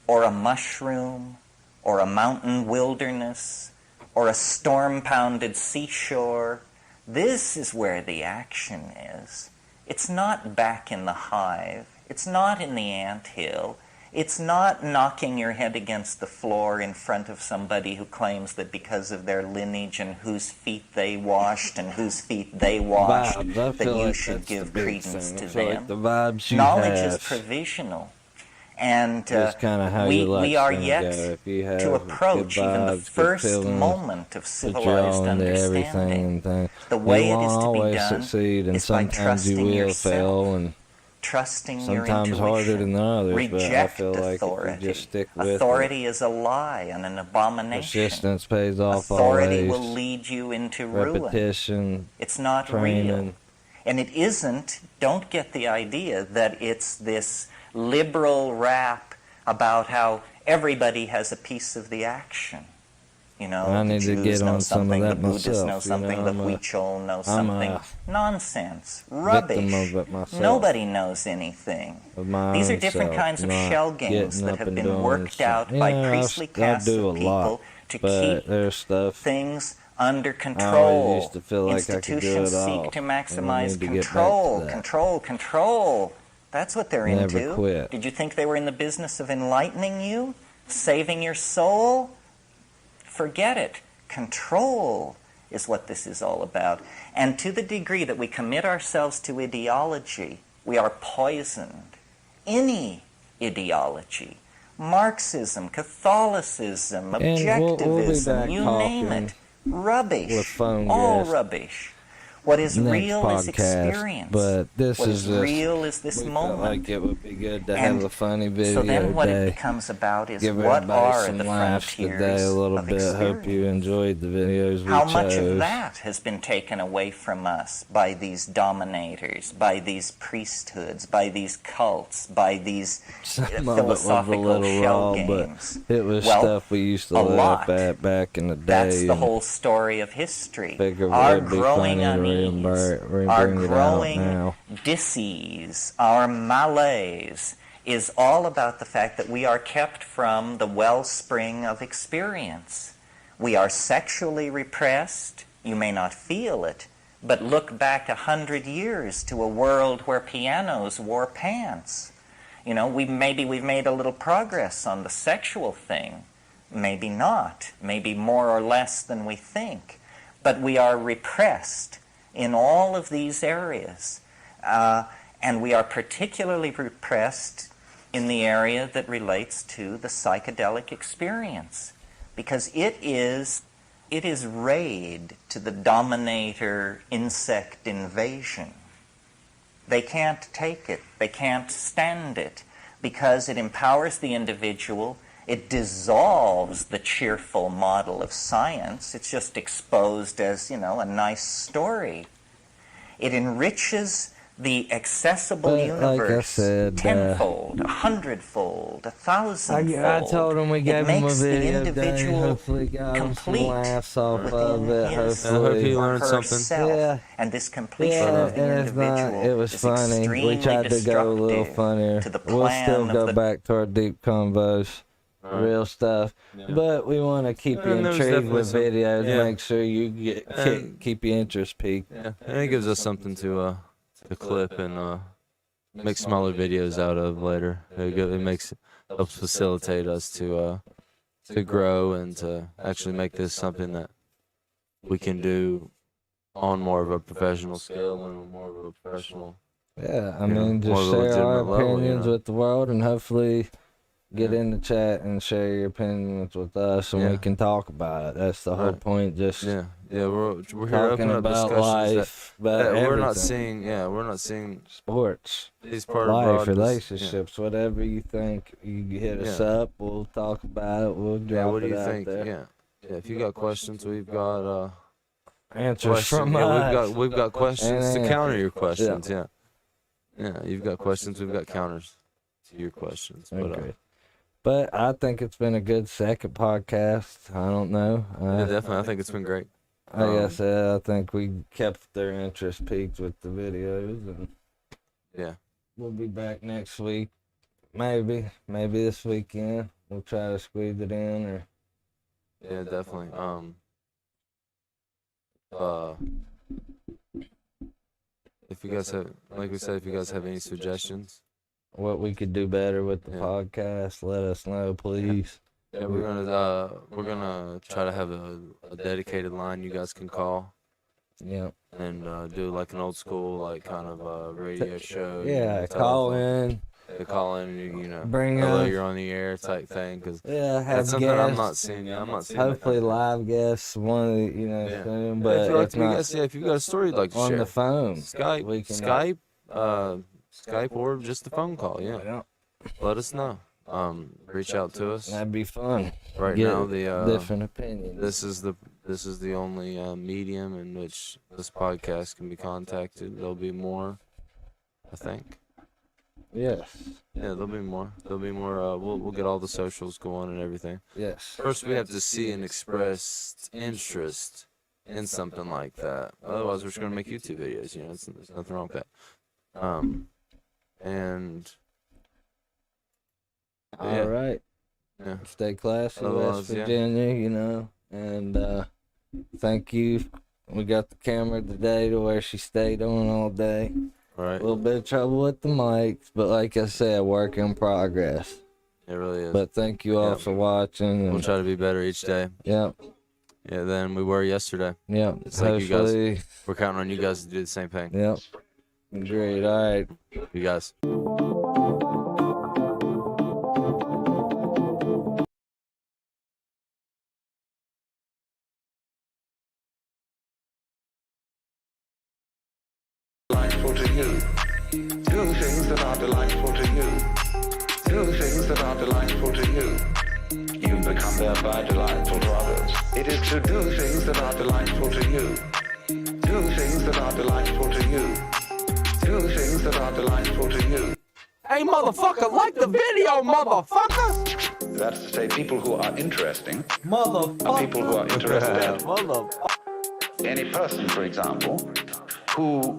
or a mushroom or a mountain wilderness or a storm-pounded seashore. This is where the action is. It's not back in the hive. It's not in the anthill. It's not knocking your head against the floor in front of somebody who claims that because of their lineage and whose feet they washed and whose feet they washed,
Vibes. I
that
feel
you
like
should
that's
give
the big
credence
thing.
to
I feel
them.
like the vibes you
Knowledge
have
is provisional. And
is kinda how
we,
your life's
we are
gonna
yet
go. If you have
to
good
approach even the
vibes, good
first
feelings,
moment of
put
civilized
you all into everything
understanding.
and thing.
The way
you
it is
won't
to be
always
done
succeed, and
is by
sometimes you
trusting
will
yourself,
fail, and
trusting your
sometimes
intuition.
harder than others. But I
Reject
feel like
authority.
if you just stick with
Authority is a lie and an
it,
abomination.
persistence pays off
Authority
always.
will lead you into ruin.
Repetition,
It's not real.
training.
And it isn't, don't get the idea that it's this liberal rap about how everybody has a piece of the action. You know,
I
the
need to
Jews
get
know
on some of
something,
that
the Buddhists
myself,
know
you
something,
know,
the
I'm a-
Huichol know
I'm
something.
a
Nonsense. Rubbish.
victim of it myself.
Nobody knows anything.
Of my
These are
own
different
self,
kinds of
not
shell games
getting
that
up
have
and
been
doing
worked
stuff.
out
Yeah,
by
I
priestly
do
castes
a
of people
lot,
to
but
keep
there's stuff
things under
I
control.
always used to feel like I could do
Institutions
it all.
seek to
and I
maximize
need to get back to
control,
that.
control. That's what they're
Never
into.
quit.
Did you think they were in the business of enlightening you? Saving your soul? Forget it. Control is what this is all about. And to the degree that we commit ourselves to ideology, we are poisoned. Any ideology. Marxism, Catholicism,
And we'll be
objectivism,
back
you name
talking
it. Rubbish.
with phone
All
guests
rubbish. What is
next
real is
podcast,
experience.
but this
What
is
is
just,
real is this
we felt
moment.
like it would be good to
And
have a funny video
so then what
day.
it becomes about is
Give
what
everybody
are
some
the
laughs
frontiers
today a little
of
bit. Hope you enjoyed the videos we
How
chose.
much of that has been taken away from us by these dominators, by these priesthoods, by these cults, by these
Some of it was a
philosophical
little
shell
raw,
games?
but it was
Well,
stuff we used to
a
laugh
lot.
at back in the day.
That's the
and
whole story of history.
figured
Our
it'd be
growing
funny to
unease, our
bring it out
growing
now.
dis-ease, our malaise is all about the fact that we are kept from the wellspring of experience. We are sexually repressed. You may not feel it, but look back 100 years to a world where pianos wore pants. You know, maybe we've made a little progress on the sexual thing. Maybe not. Maybe more or less than we think. But we are repressed in all of these areas. And we are particularly repressed in the area that relates to the psychedelic experience. Because it is raid to the dominator insect invasion. They can't take it. They can't stand it because it empowers the individual It dissolves the cheerful model of science. It's just exposed as, you know, a nice story. It enriches the accessible
But
universe
like I said,
tenfold, 100-fold, 1,000-fold.
I told him we gave him a
makes the
video day.
individual
Hopefully got him some
complete
laughs off of
within
it.
his
Hopefully
he
or
learned something.
herself.
Yeah.
And this completion
Yeah,
of the
and it's
individual
not. It was
is
funny. We
extremely
tried to go a little
destructive
funnier.
to the
We'll
plan
still
of
go
the
back to our deep convos, real stuff.
Yeah.
But we want to keep you
And there's
intrigued with
definitely some-
videos.
yeah.
Make sure you get keep your interest peaked.
Yeah, and it gives us something to clip and make smaller videos out of later. It helps facilitate us to grow and to actually make this something that we can do on more of a professional scale and more of a professional.
Yeah, I
you know,
mean,
more
just
of a
share our
legitimate level, you
opinions
know.
with the world, and hopefully get
Yeah.
in the chat and share your opinions with us, and we
Yeah.
can talk about it. That's the whole
Right.
point. Just
Yeah, we're here
talking
opening up
about
discussions
life, about
that we're not
everything.
we're not seeing
Sports,
these part
life,
of broad
relationships, whatever you think. You hit us
Yeah.
up. We'll talk about it. We'll drop
what do
it
you
out
think?
there.
Yeah. If you got questions, we've got
Answers
questions.
from
Yeah,
us.
we've got questions
And
to counter your
answers.
questions. Yeah. You've got questions. We've got counters to your questions.
Okay. But I think it's been a good second podcast. I don't know.
Yeah, definitely. I think it's been great.
Like I said, I think we kept their interest peaked with the videos, and
yeah,
we'll be back next week. Maybe this weekend. We'll try to squeeze it in, or
yeah, definitely. If you guys have, like we said, if you guys have any suggestions,
what we could do better with the podcast, let us know, please.
Yeah, we're gonna try to have a dedicated line you guys can call.
Yeah.
And do like an old school, like kind of radio show.
Yeah, call in.
Call in, you know,
Bring
hello,
up.
you're on the air type thing. Cause
Yeah, have
that's something
guests.
I'm not seeing. I'm not seeing.
Hopefully live guests, one of the, soon. But
if, like,
if not,
if you got a story you'd like to
on
share,
the phone,
Skype,
we can
Skype, or just a phone call. Yeah. Let us know. Reach out to us.
That'd be fun.
Right
Get
now, the
different opinions.
This is the only medium in which this podcast can be contacted. There'll be more, I think.
Yes.
Yeah, there'll be more. We'll get all the socials going and everything.
Yes.
First, we have to see and express interest in something like that. Otherwise, we're just gonna make YouTube videos. You know, there's nothing wrong with that. And
all right.
Yeah.
Stay classy,
Otherwise,
West Virginia. And thank you. We got the camera today to where she stayed on all day.
Right.
A little bit of trouble with the mics, but like I said, work in progress.
It really is.
But thank you all for watching.
We'll try to be better each day.
Yep.
Yeah, than we were yesterday.
Yep.
It's like you guys.
Hopefully.
We're counting on you guys to do the same thing.
Yep. Great. All right.
You guys.
Delightful to you. Do things that are delightful to you. Do things that are delightful to you. You become thereby delightful to others. It is to do things that are delightful to you. Do things that are delightful to you. Do things that are delightful to you.
Hey, motherfucker, like the video, motherfucker!
That's to say, people who are interesting
Motherfucker.
are people who are interested.
Motherfucker.
Any person, for example, who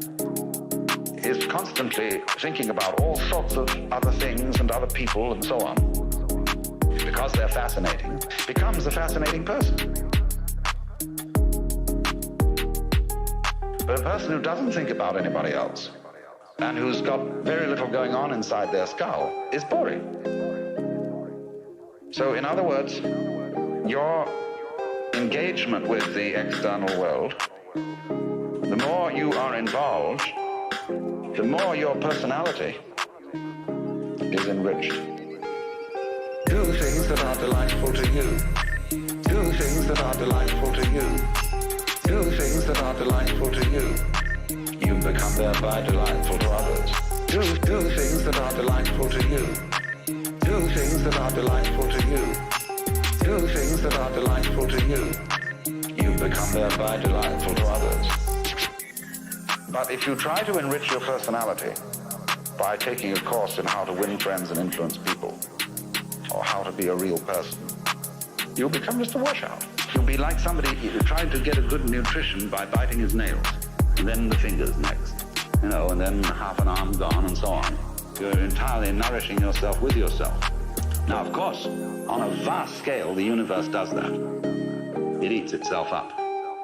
is constantly thinking about all sorts of other things and other people and so on, because they're fascinating, becomes a fascinating person. But a person who doesn't think about anybody else and who's got very little going on inside their skull is boring. So in other words, your engagement with the external world, the more you are involved, the more your personality is enriched. Do things that are delightful to you. Do things that are delightful to you. Do things that are delightful to you. You become thereby delightful to others. Do things that are delightful to you. Do things that are delightful to you. Do things that are delightful to you. You become thereby delightful to others. But if you try to enrich your personality by taking a course in how to win friends and influence people, or how to be a real person, you'll become just a washout. You'll be like somebody trying to get a good nutrition by biting his nails, and then the fingers next, and then half an arm gone and so on. You're entirely nourishing yourself with yourself. Now, of course, on a vast scale, the universe does that. It eats itself up.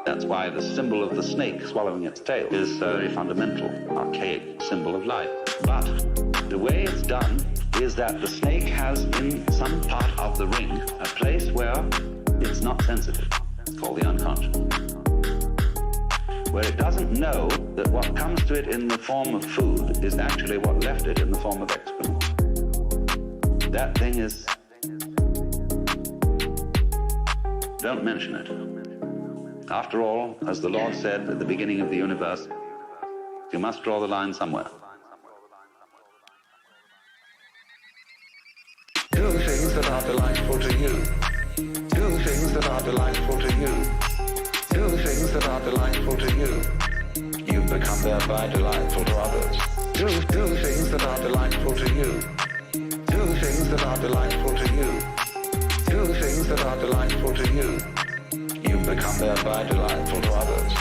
That's why the symbol of the snake swallowing its tail is a very fundamental, archaic symbol of life. But the way it's done is that the snake has in some part of the ring a place where it's not sensitive. It's called the unconscious. Where it doesn't know that what comes to it in the form of food is actually what left it in the form of excrement. That thing is... Don't mention it. After all, as the Lord said at the beginning of the universe, you must draw the line somewhere. Do things that are delightful to you. Do things that are delightful to you. Do things that are delightful to you. You become thereby delightful to others. Do things that are delightful to you. Do things that are delightful to you. Do things that are delightful to you. You become thereby delightful to others.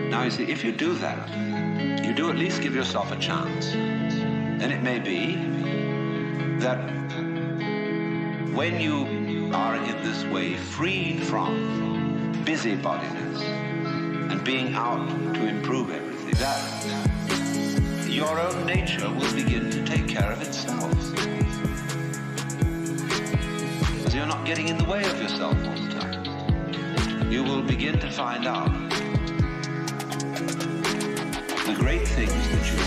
Now, you see, if you do that, you do at least give yourself a chance. And it may be that when you are in this way freed from busybodiness and being out to improve everything, that your own nature will begin to take care of itself. Because you're not getting in the way of yourself all the time. You will begin to find out the great things that you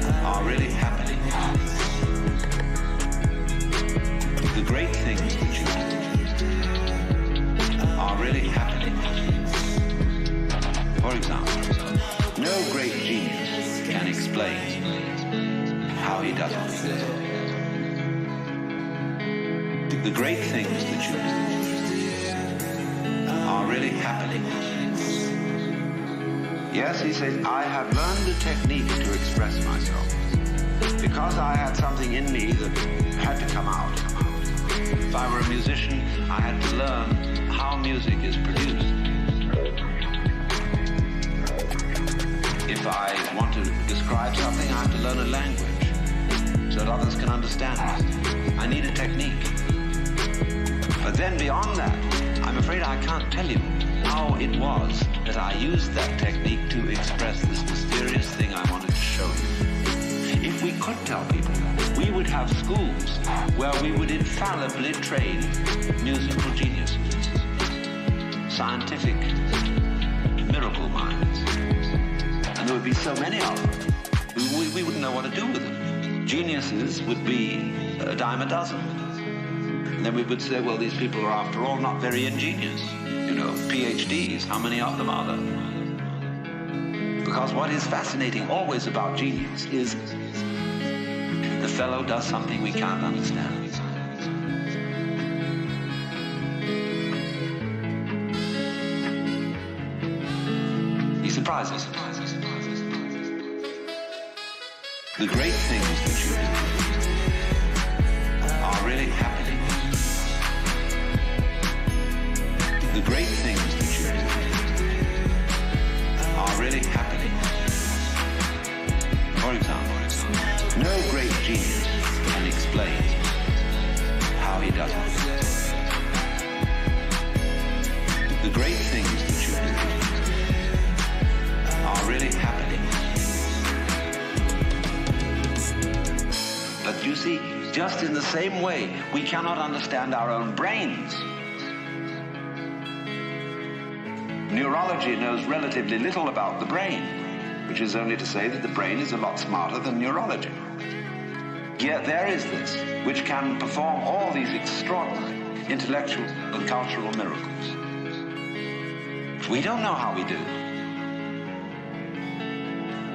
do are really happening. The great things that you do are really happening. For example, no great genius can explain how he does what he does. The great things that you do are really happening. Yes, he says, I have learned a technique to express myself. Because I had something in me that had to come out. If I were a musician, I had to learn how music is produced. If I want to describe something, I have to learn a language so that others can understand it. I need a technique. But then beyond that, I'm afraid I can't tell you how it was that I used that technique to express this mysterious thing I wanted to show you. If we could tell people, we would have schools where we would infallibly train musical geniuses, scientific miracle minds. And there would be so many of them, we wouldn't know what to do with them. Geniuses would be a dime a dozen. And then we would say, well, these people are after all not very ingenious. You know, PhDs, how many of them are there? Because what is fascinating always about genius is the fellow does something we can't understand. He surprises us. The great things that you do are really happening. The great things that you do are really happening. For example, no great genius can the great things that you do are really happening. But you see, just in the same way, we cannot understand our own brains. Neurology knows relatively little about the brain, which is only to say that the brain is a lot smarter than neurology. Yet there is this, which can perform all these extraordinary intellectual and cultural miracles. We don't know how we do,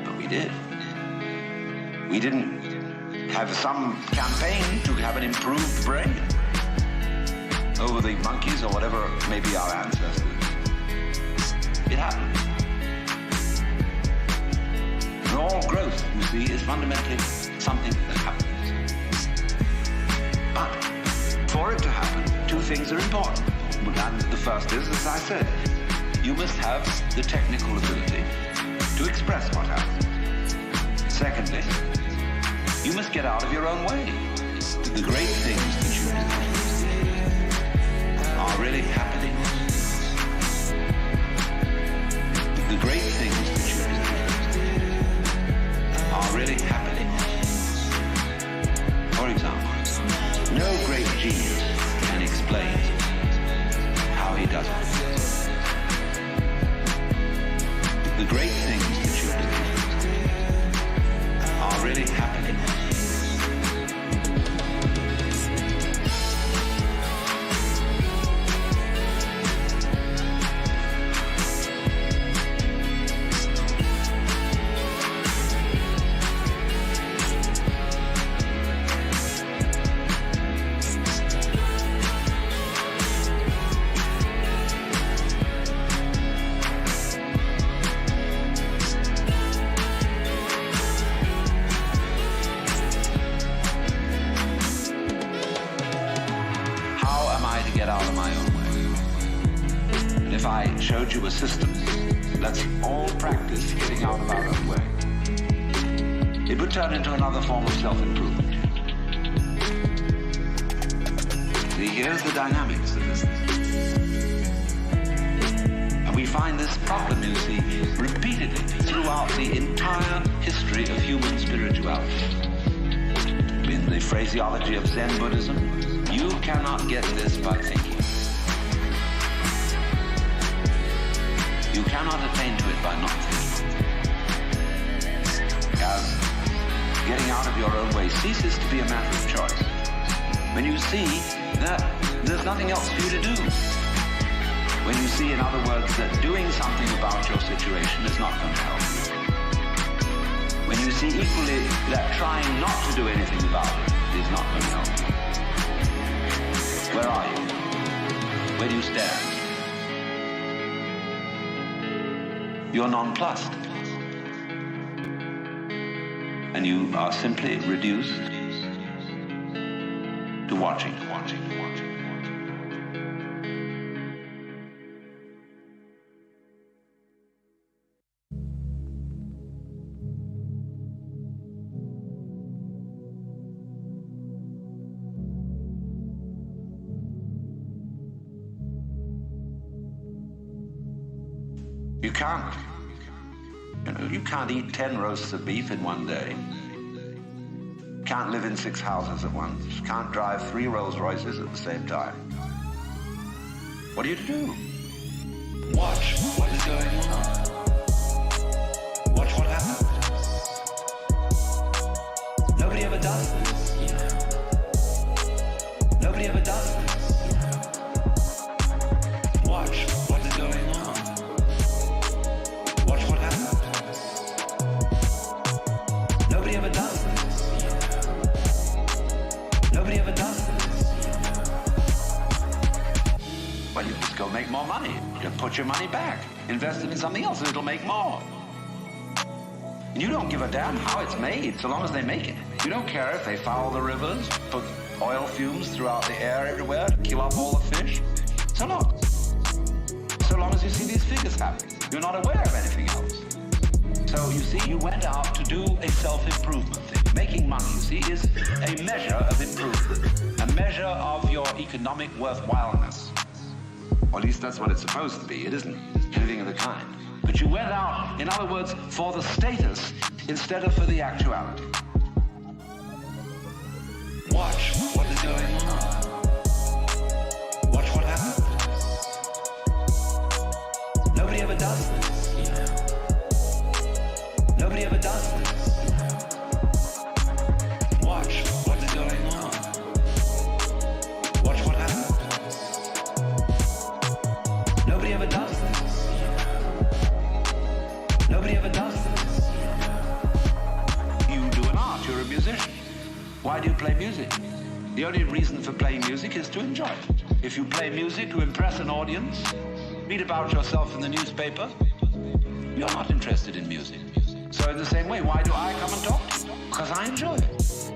but we did. We didn't have some campaign to have an improved brain over the monkeys or whatever may be our ancestors. It happened. And all growth, you see, is fundamentally something that happens. But for it to happen, two things are important. And the first is, as I said, you must have the technical ability to express what happens. Secondly, you must get out of your own way. The great things that you do are really happening. The great things that you do are really happening. For example, no great genius can explain how he does it. The great things that you do are really happening. Showed you a system. Let's all practice getting out of our own way. It would turn into another form of self-improvement. See, here's the dynamics of this. And we find this problem, you see, repeatedly throughout the entire history of human spirituality. In the phraseology of Zen Buddhism, you cannot get this by thinking. You cannot attain to it by not thinking. As getting out of your own way ceases to be a matter of choice when you see that there's nothing else for you to do. When you see, in other words, that doing something about your situation is not going to help you. When you see equally that trying not to do anything about it is not going to help you. Where are you? Where do you stand? You're nonplussed. And you are simply reduced to watching. You can't. You can't eat 10 roasts of beef in one day. Can't live in 6 houses at once. Can't drive 3 Rolls Royces at the same time. What do you do? Watch what is going on. Watch what happens. Nobody ever does this. Nobody ever does this. Watch what is going on. Watch what happens. Nobody ever does this. Nobody ever does this. Well, you just go make more money. You put your money back. Invest it in something else and it'll make more. And you don't give a damn how it's made, so long as they make it. You don't care if they foul the rivers, put oil fumes throughout the air everywhere, kill up all the fish. So long as you see these figures happen. You're not aware of anything else. So you see, you went out to do a self-improvement thing. Making money, you see, is a measure of improvement. A measure of your economic worthwhileness. Or at least that's what it's supposed to be. It isn't anything of the kind. But you went out, in other words, for the status instead of for the actuality. Watch what is going on. Watch what happens. Nobody ever does this. Nobody ever does this. Watch what is going on. Watch what happens. Nobody ever does this. Nobody ever does this. You do an art, you're a musician. Why do you play music? The only reason for playing music is to enjoy it. If you play music to impress an audience, read about yourself in the newspaper, you're not interested in music. So in the same way, why do I come and talk to you? Because I enjoy it.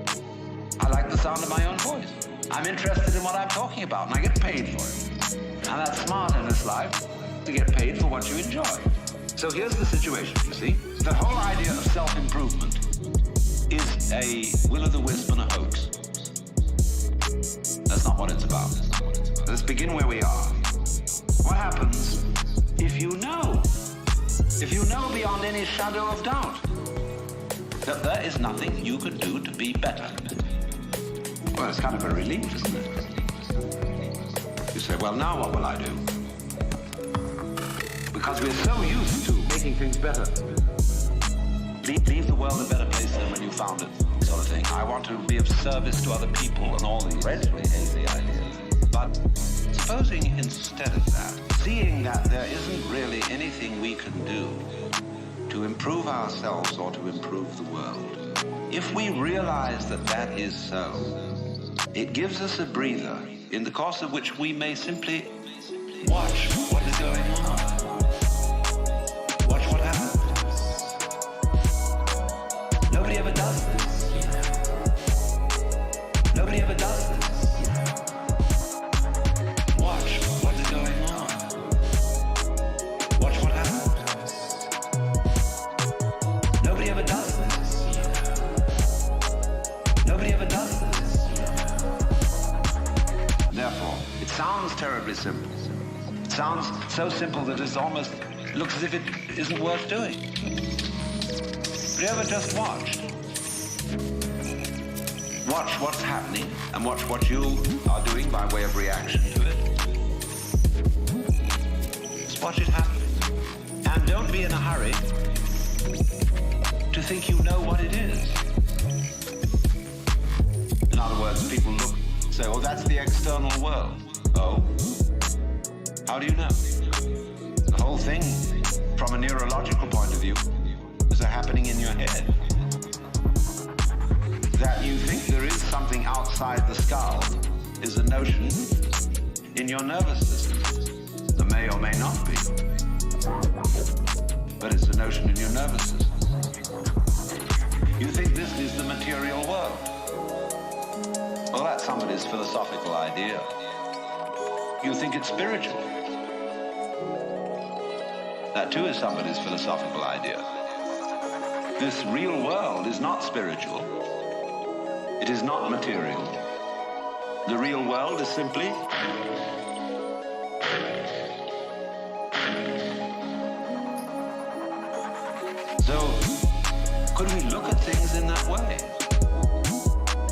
I like the sound of my own voice. I'm interested in what I'm talking about, and I get paid for it. And that's smart in this life, to get paid for what you enjoy. So here's the situation, you see? The whole idea of self-improvement is a will-o'-the-wisp and a hoax. That's not what it's about. Let's begin where we are. What happens if you know beyond any shadow of doubt that there is nothing you can do to be better? Well, it's kind of a relief, isn't it? You say, well, now what will I do? Because we're so used to making things better. Leave the world a better place than when you found it, sort of thing. I want to be of service to other people and all these relatively hazy ideas. But supposing instead of that, seeing that there isn't really anything we can do to improve ourselves or to improve the world, if we realize that that is so, it gives us a breather in the course of which we may simply watch what is going on. Watch what happens. Nobody ever does this. Nobody ever does this. Watch what is going on. Watch what happens. Nobody ever does this. Nobody ever does this. Therefore, it sounds terribly simple. It sounds so simple that it almost looks as if it isn't worth doing. Have you ever just watched? Watch what's happening and watch what you are doing by way of reaction to it. Just watch it happen. And don't be in a hurry to think you know what it is. In other words, people look and say, oh, that's the external world. Oh? How do you know? The whole thing, from a neurological point of view, is happening in your head. That you think there is something outside the skull is a notion in your nervous system. There may or may not be. But it's a notion in your nervous system. You think this is the material world. Well, that's somebody's philosophical idea. You think it's spiritual. That too is somebody's philosophical idea. This real world is not spiritual. It is not material. The real world is simply so. Could we look at things in that way?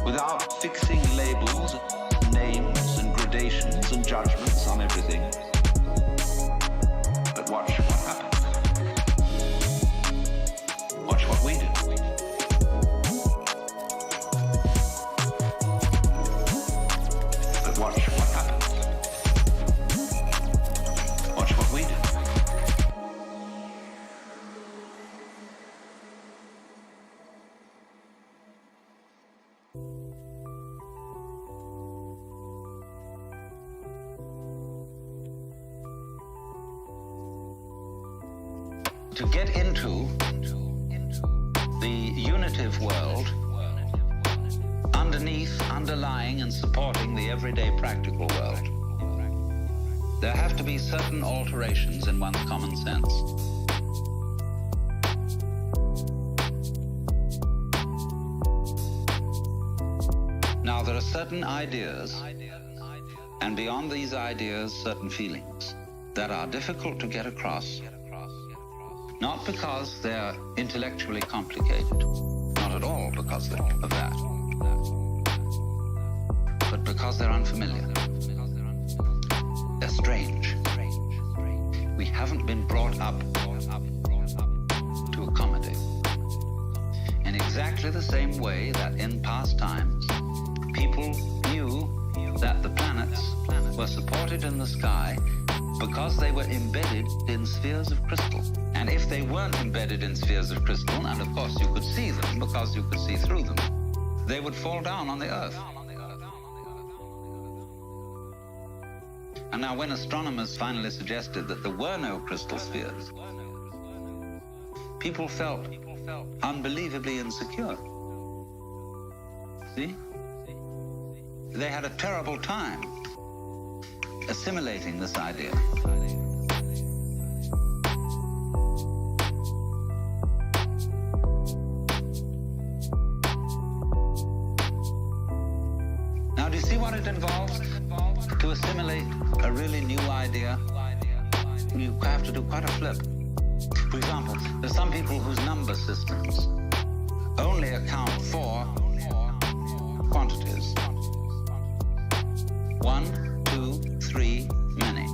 Without fixing labels, names, and gradations and judgments on everything. But watch what happens. Watch what we do. But watch what happens. Watch what we do. To get into the unitive world, underneath, underlying, and supporting the everyday practical world, there have to be certain alterations in one's common sense. Now, there are certain ideas, and beyond these ideas, certain feelings. that are difficult to get across, not because they're intellectually complicated, not at all because of that, but because they're unfamiliar. They're strange. We haven't been brought up to accommodate. In exactly the same way that in past times, people knew that the planets were supported in the sky because they were embedded in spheres of crystal. And if they weren't embedded in spheres of crystal, and of course you could see them because you could see through them, they would fall down on the Earth. And now when astronomers finally suggested that there were no crystal spheres, people felt unbelievably insecure. See? They had a terrible time assimilating this idea. Now, do you see what it involves to assimilate a really new idea? You have to do quite a flip. For example, there's some people whose number systems only account for quantities. 1, 2, 3, many.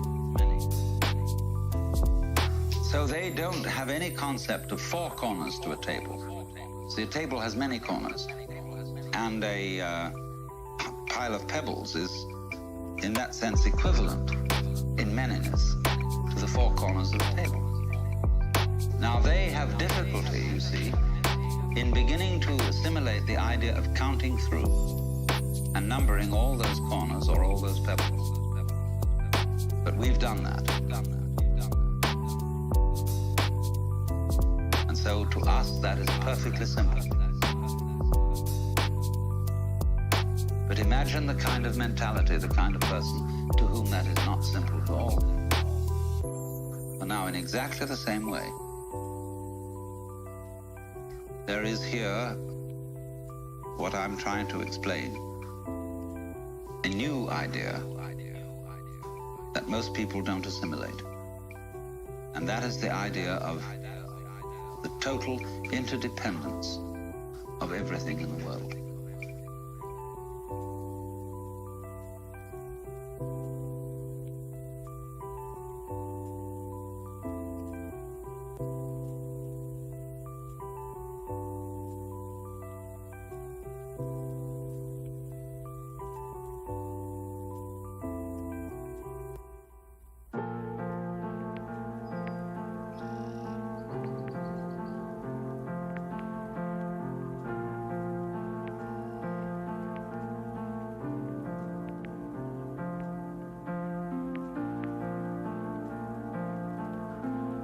So they don't have any concept of 4 corners to a table. See, a table has many corners. And a pile of pebbles is, in that sense, equivalent in manyness to the 4 corners of a table. Now, they have difficulty, you see, in beginning to assimilate the idea of counting through and numbering all those corners or all those pebbles. But we've done that. And so to us, that is perfectly simple. But imagine the kind of mentality, the kind of person to whom that is not simple at all. But now, in exactly the same way, there is here what I'm trying to explain. A new idea that most people don't assimilate. And that is the idea of the total interdependence of everything in the world.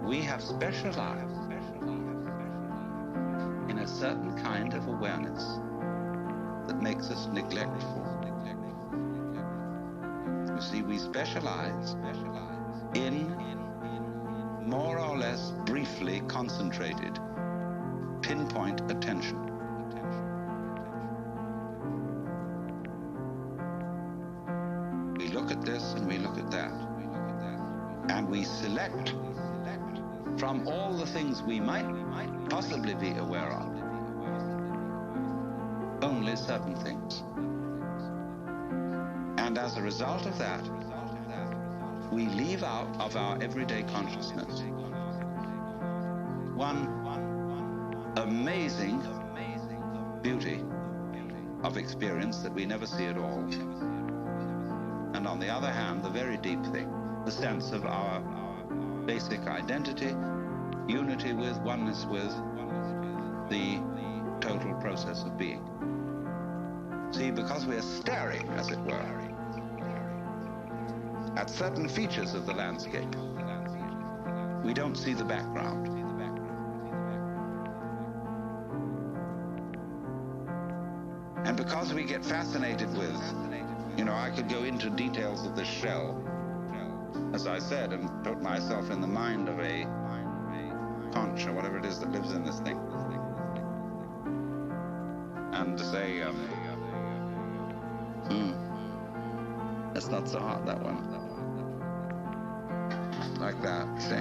We have specialized in a certain kind of awareness that makes us neglectful. You see, we specialize in more or less briefly concentrated, pinpoint attention. We look at this and we look at that. And we select from all the things we might possibly be aware of, only certain things. And as a result of that, we leave out of our everyday consciousness one amazing beauty of experience that we never see at all. And on the other hand, the very deep thing, the sense of our basic identity, unity with, oneness with the total process of being. See, because we are staring, as it were, at certain features of the landscape, we don't see the background. And because we get fascinated with, I could go into details of this shell, as I said, and put myself in the mind of a conch or whatever it is that lives in this thing. And to say, that's not so hot, that one.
like that, see?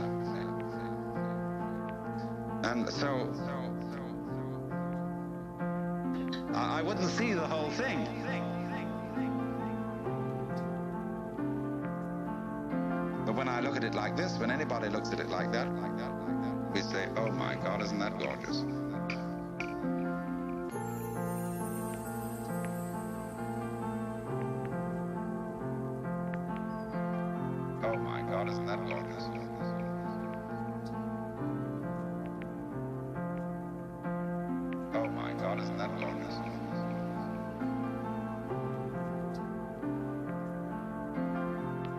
And so I wouldn't see the whole thing. But when I look at it like this, when anybody looks at it like that, we say, oh my God, isn't that gorgeous? Oh my God, isn't that gorgeous? Oh my God, isn't that gorgeous?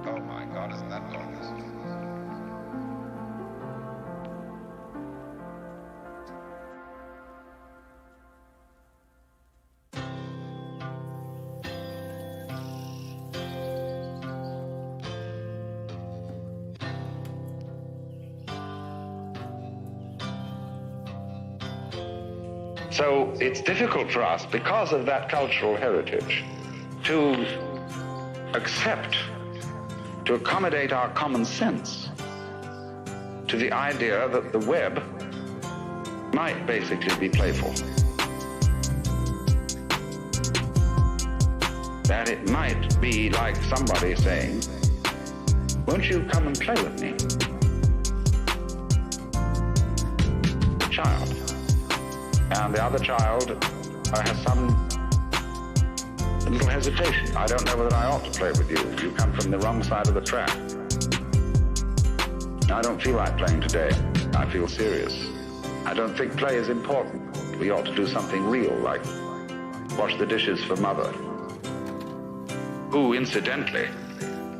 Oh my God, isn't that gorgeous? So it's difficult for us, because of that cultural heritage, to accept, to accommodate our common sense to the idea that the web might basically be playful. That it might be like somebody saying, won't you come and play with me? Child. And the other child has some little hesitation. I don't know whether I ought to play with you. You come from the wrong side of the track. I don't feel like playing today. I feel serious. I don't think play is important. We ought to do something real, like wash the dishes for mother, who, incidentally,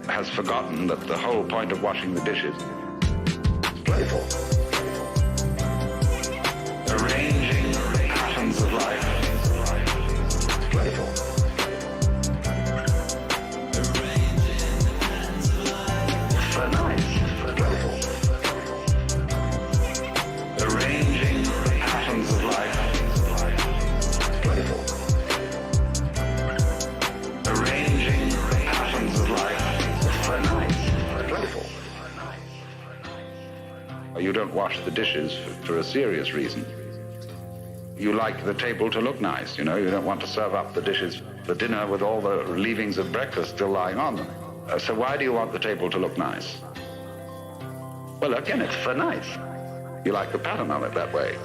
has forgotten that the whole point of washing the dishes is playful. Arranging patterns of life. Playful. For nice. Playful. Arranging patterns of life. Playful. Arranging patterns of life. For nice. Playful. You don't wash the dishes for a serious reason. You like the table to look nice, you know. You don't want to serve up the dishes for dinner with all the leavings of breakfast still lying on them. So why do you want the table to look nice? Well, again, it's for nice. You like the pattern of it that way.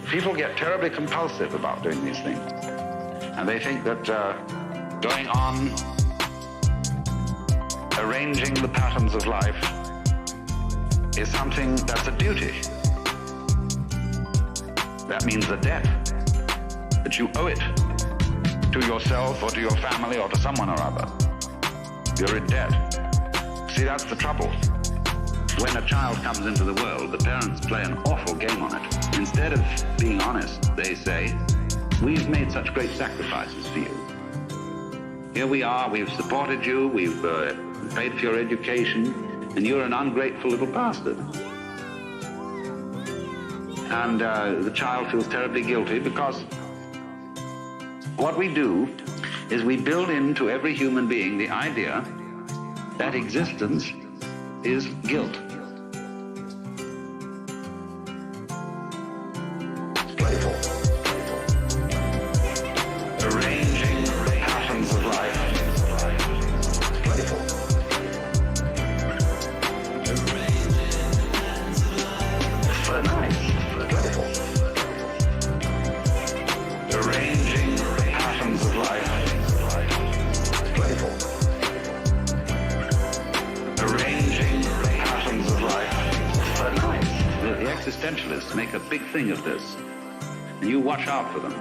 People get terribly compulsive about doing these things. And they think that going on arranging the patterns of life is something that's a duty. That means a debt, that you owe it to yourself or to your family or to someone or other. You're in debt. See, that's the trouble. When a child comes into the world, the parents play an awful game on it. Instead of being honest, they say, we've made such great sacrifices for you. Here we are, we've supported you, we've paid for your education, and you're an ungrateful little bastard. And the child feels terribly guilty, because what we do is we build into every human being the idea that existence is guilt. It's playful. Arranging patterns of life. It's playful. For nice. Playful. Arranging patterns of life. Playful. Arranging patterns of life. For nice. The existentialists make a big thing of this. And you watch out for them,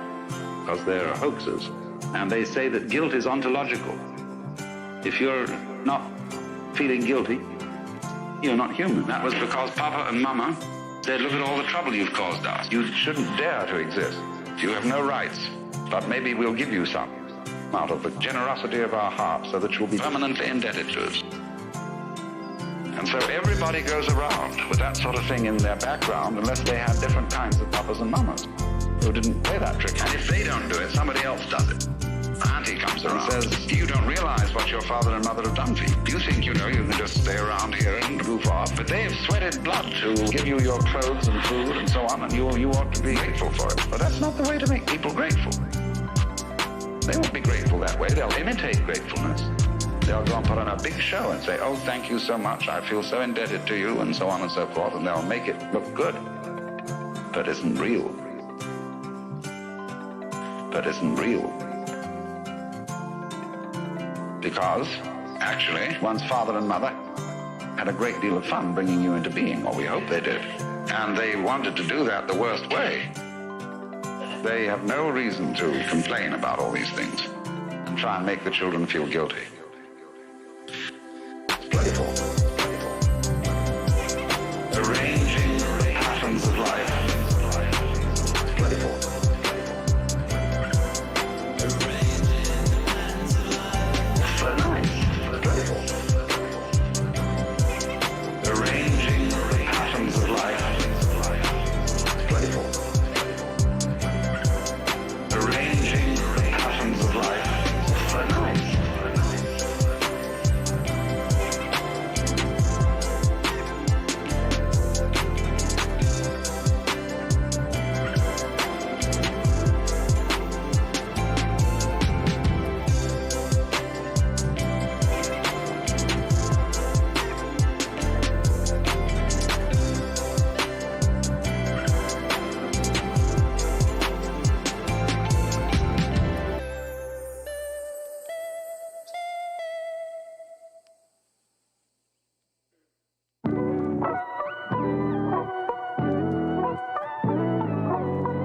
because they're hoaxers. And they say that guilt is ontological. If you're not feeling guilty, you're not human. That was because Papa and Mama said, look at all the trouble you've caused us. You shouldn't dare to exist. You have no rights, but maybe we'll give you some out of the generosity of our hearts so that you'll be permanently indebted to us. And so everybody goes around with that sort of thing in their background, unless they had different kinds of papas and mamas who didn't play that trick. And if they don't do it, somebody else does it. auntie comes around and says, you don't realize what your father and mother have done for you. You think, you can just stay around here and goof off, but they've sweated blood to give you your clothes and food and so on, and you ought to be grateful for it. But that's not the way to make people grateful. They won't be grateful that way. They'll imitate gratefulness. They'll go and put on a big show and say, oh, thank you so much, I feel so indebted to you, and so on and so forth, and they'll make it look good. But isn't real. But isn't real. Because, actually, one's father and mother had a great deal of fun bringing you into being, or we hope they did. And they wanted to do that the worst way. They have no reason to complain about all these things and try and make the children feel guilty. Playful. Arranging patterns of life. Playful. But nice. Playful. Arranging patterns of life. Playful. Arranging patterns of life. But nice.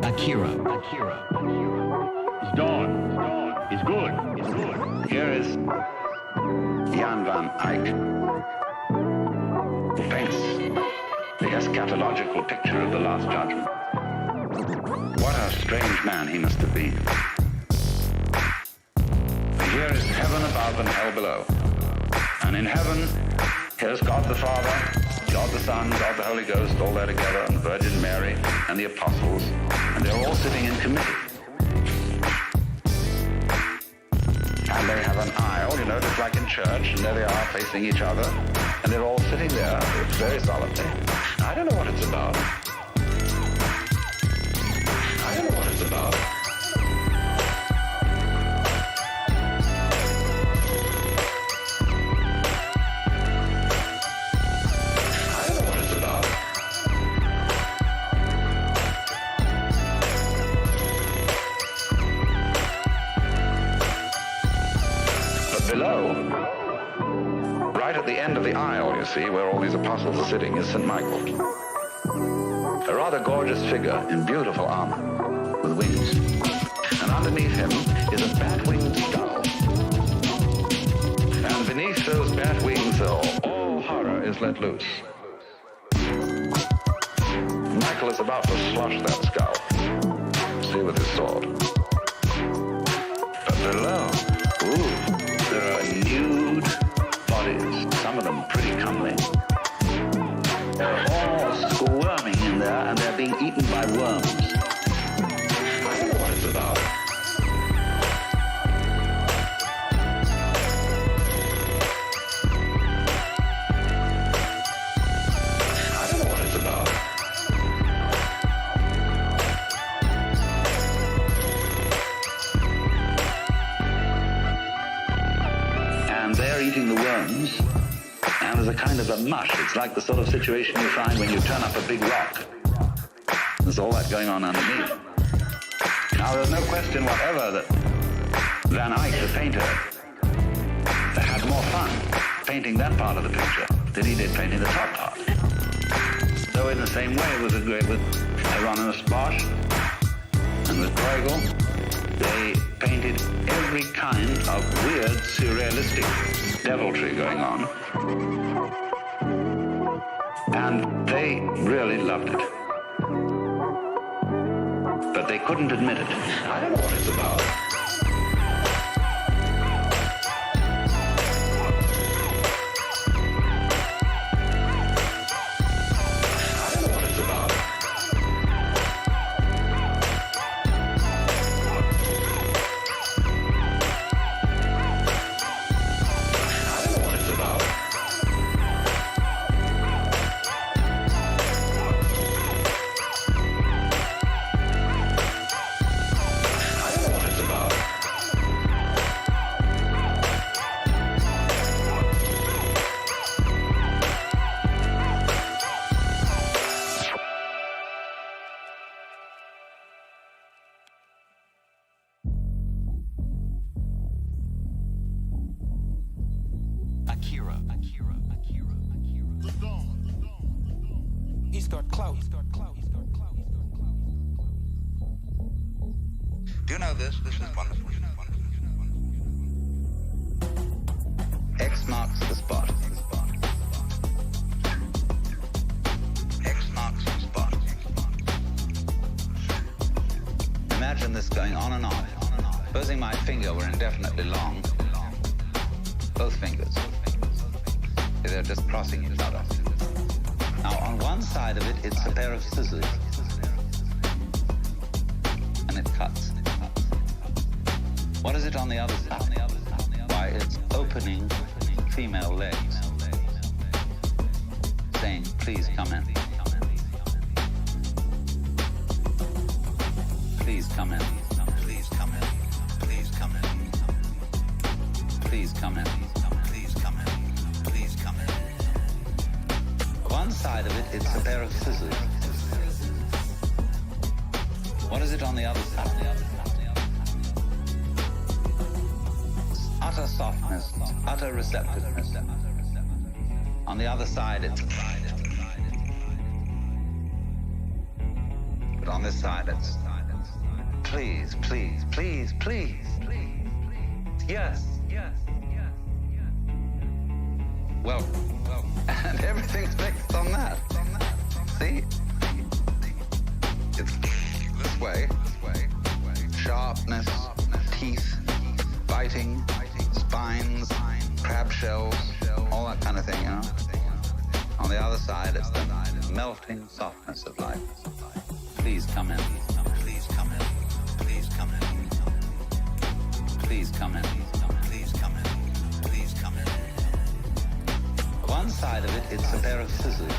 Akira. It's Dawn. It's good.
Here is Jan van Eyck, who paints the eschatological picture of the Last Judgment. What a strange man he must have been. Here is heaven above and hell below. And in heaven, here's God the Father, God the Son, God the Holy Ghost, all there together, and the Virgin Mary, and the apostles, and they're all sitting in committee. And they have an aisle, just like in church, and there they are facing each other, and they're all sitting there very solemnly. I don't know what it's about. I don't know what it's about. Below, right at the end of the aisle, you see, where all these apostles are sitting, is St. Michael. A rather gorgeous figure in beautiful armor, with wings. And underneath him is a bat-winged skull. And beneath those bat wings, all horror is let loose. Michael is about to slush that skull, see, with his sword. But below, there are nude bodies, some of them pretty comely. They're all squirming in there, and they're being eaten by worms. I don't know what it's about. I don't know what it's about. They're eating the worms, and there's a kind of a mush. It's like the sort of situation you find when you turn up a big rock. There's all that going on underneath. Now, there's no question whatever that Van Eyck, the painter, had more fun painting that part of the picture than he did painting the top part. So in the same way, it was great with Hieronymus Bosch and with Bruegel. They painted every kind of weird, surrealistic deviltry going on. And they really loved it. But they couldn't admit it. I don't know what it's about.
He's got clout.
Do you know this? This is wonderful. X marks the spot. X marks the spot. Imagine this going on and on. Supposing my finger were indefinitely long. Both fingers. They're just crossing each other. Now, on one side of it, it's a pair of scissors. And it cuts. What is it on the other side? Why, it's opening female legs. Saying, please come in. Please come in. Please come in. Please come in. Please come in. Please come in. Please come in. One side of it, it's a pair of scissors. What is it on the other side? Utter softness, utter receptiveness. On the other side, it's... But on this side, it's... Please, please, please, please, please. Yes, yes, yes, yes. Well, and everything's fixed on that. See? It's this way. Sharpness, teeth, biting, spines, crab shells, all that kind of thing, you know? On the other side, it's the melting softness of life. Please come in. Please come in. Please come in. Please come in. Please come in. Please come in. One side of it, it's a pair of scissors.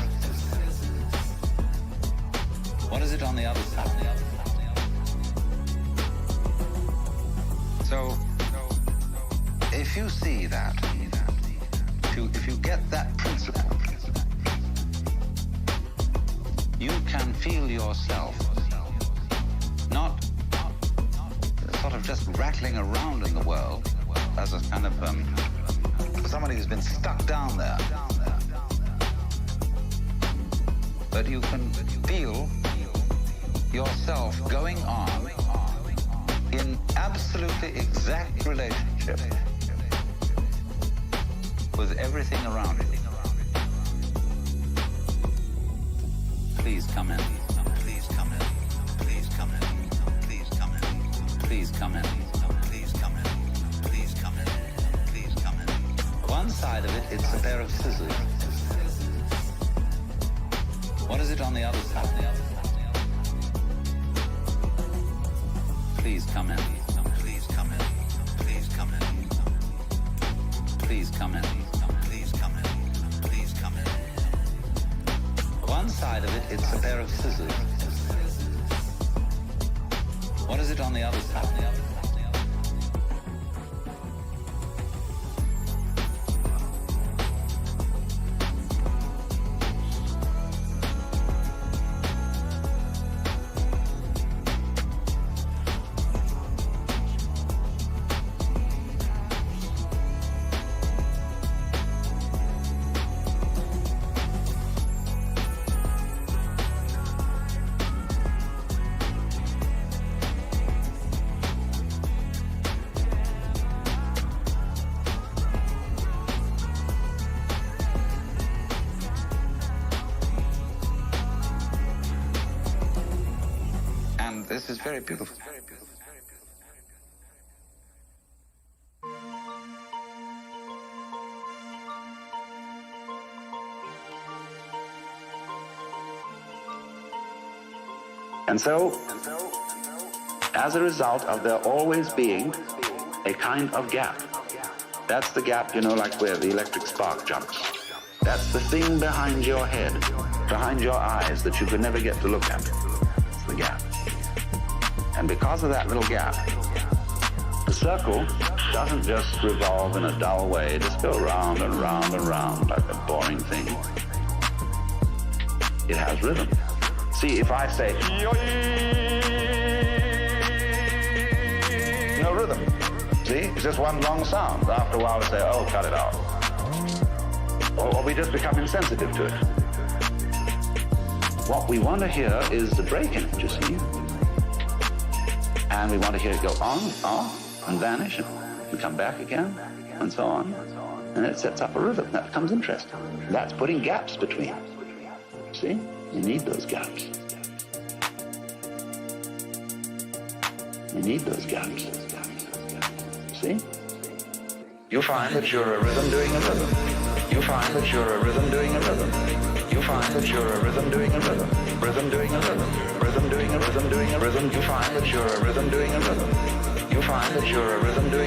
What is it on the other side? So, if you see that, if you get that principle, you can feel yourself not sort of just rattling around in the world as a kind of somebody who's been stuck down there. But you can feel yourself going on in absolutely exact relationship with everything around you. Please come in. Please come in. Please come in. Please come in. Please come in. Please come in. Please come in. Please come in. One side of it, it's a pair of scissors. What is it on the other side? Please come in. Please come in. Please come in. Please come in. Please come in. Please come in. One side of it, it's a pair of scissors. What is it on the other side? This is very beautiful.
And so, as a result of there always being a kind of gap, that's the gap, you know, like where the electric spark jumps. That's the thing behind your head, behind your eyes that you could never get to look at. It's the gap. And because of that little gap, the circle doesn't just revolve in a dull way, just go round and round and round like a boring thing. It has rhythm. See, if I say, no rhythm. See, it's just one long sound. After a while, I say, oh, cut it out. Or
we just become insensitive to it. What we want to hear is the break in it, you see. And we want to hear it go on, off, and vanish, and come back again, and so on. And it sets up a rhythm. That becomes interesting. That's putting gaps between. See? You need those gaps. You need those gaps. See? You find that you're a rhythm doing a rhythm. You find that you're a rhythm doing a rhythm. You find that you're a rhythm doing a rhythm. Rhythm doing a rhythm. Rhythm doing a rhythm doing a rhythm. You find that you're a rhythm doing a rhythm. You find that you're a rhythm doing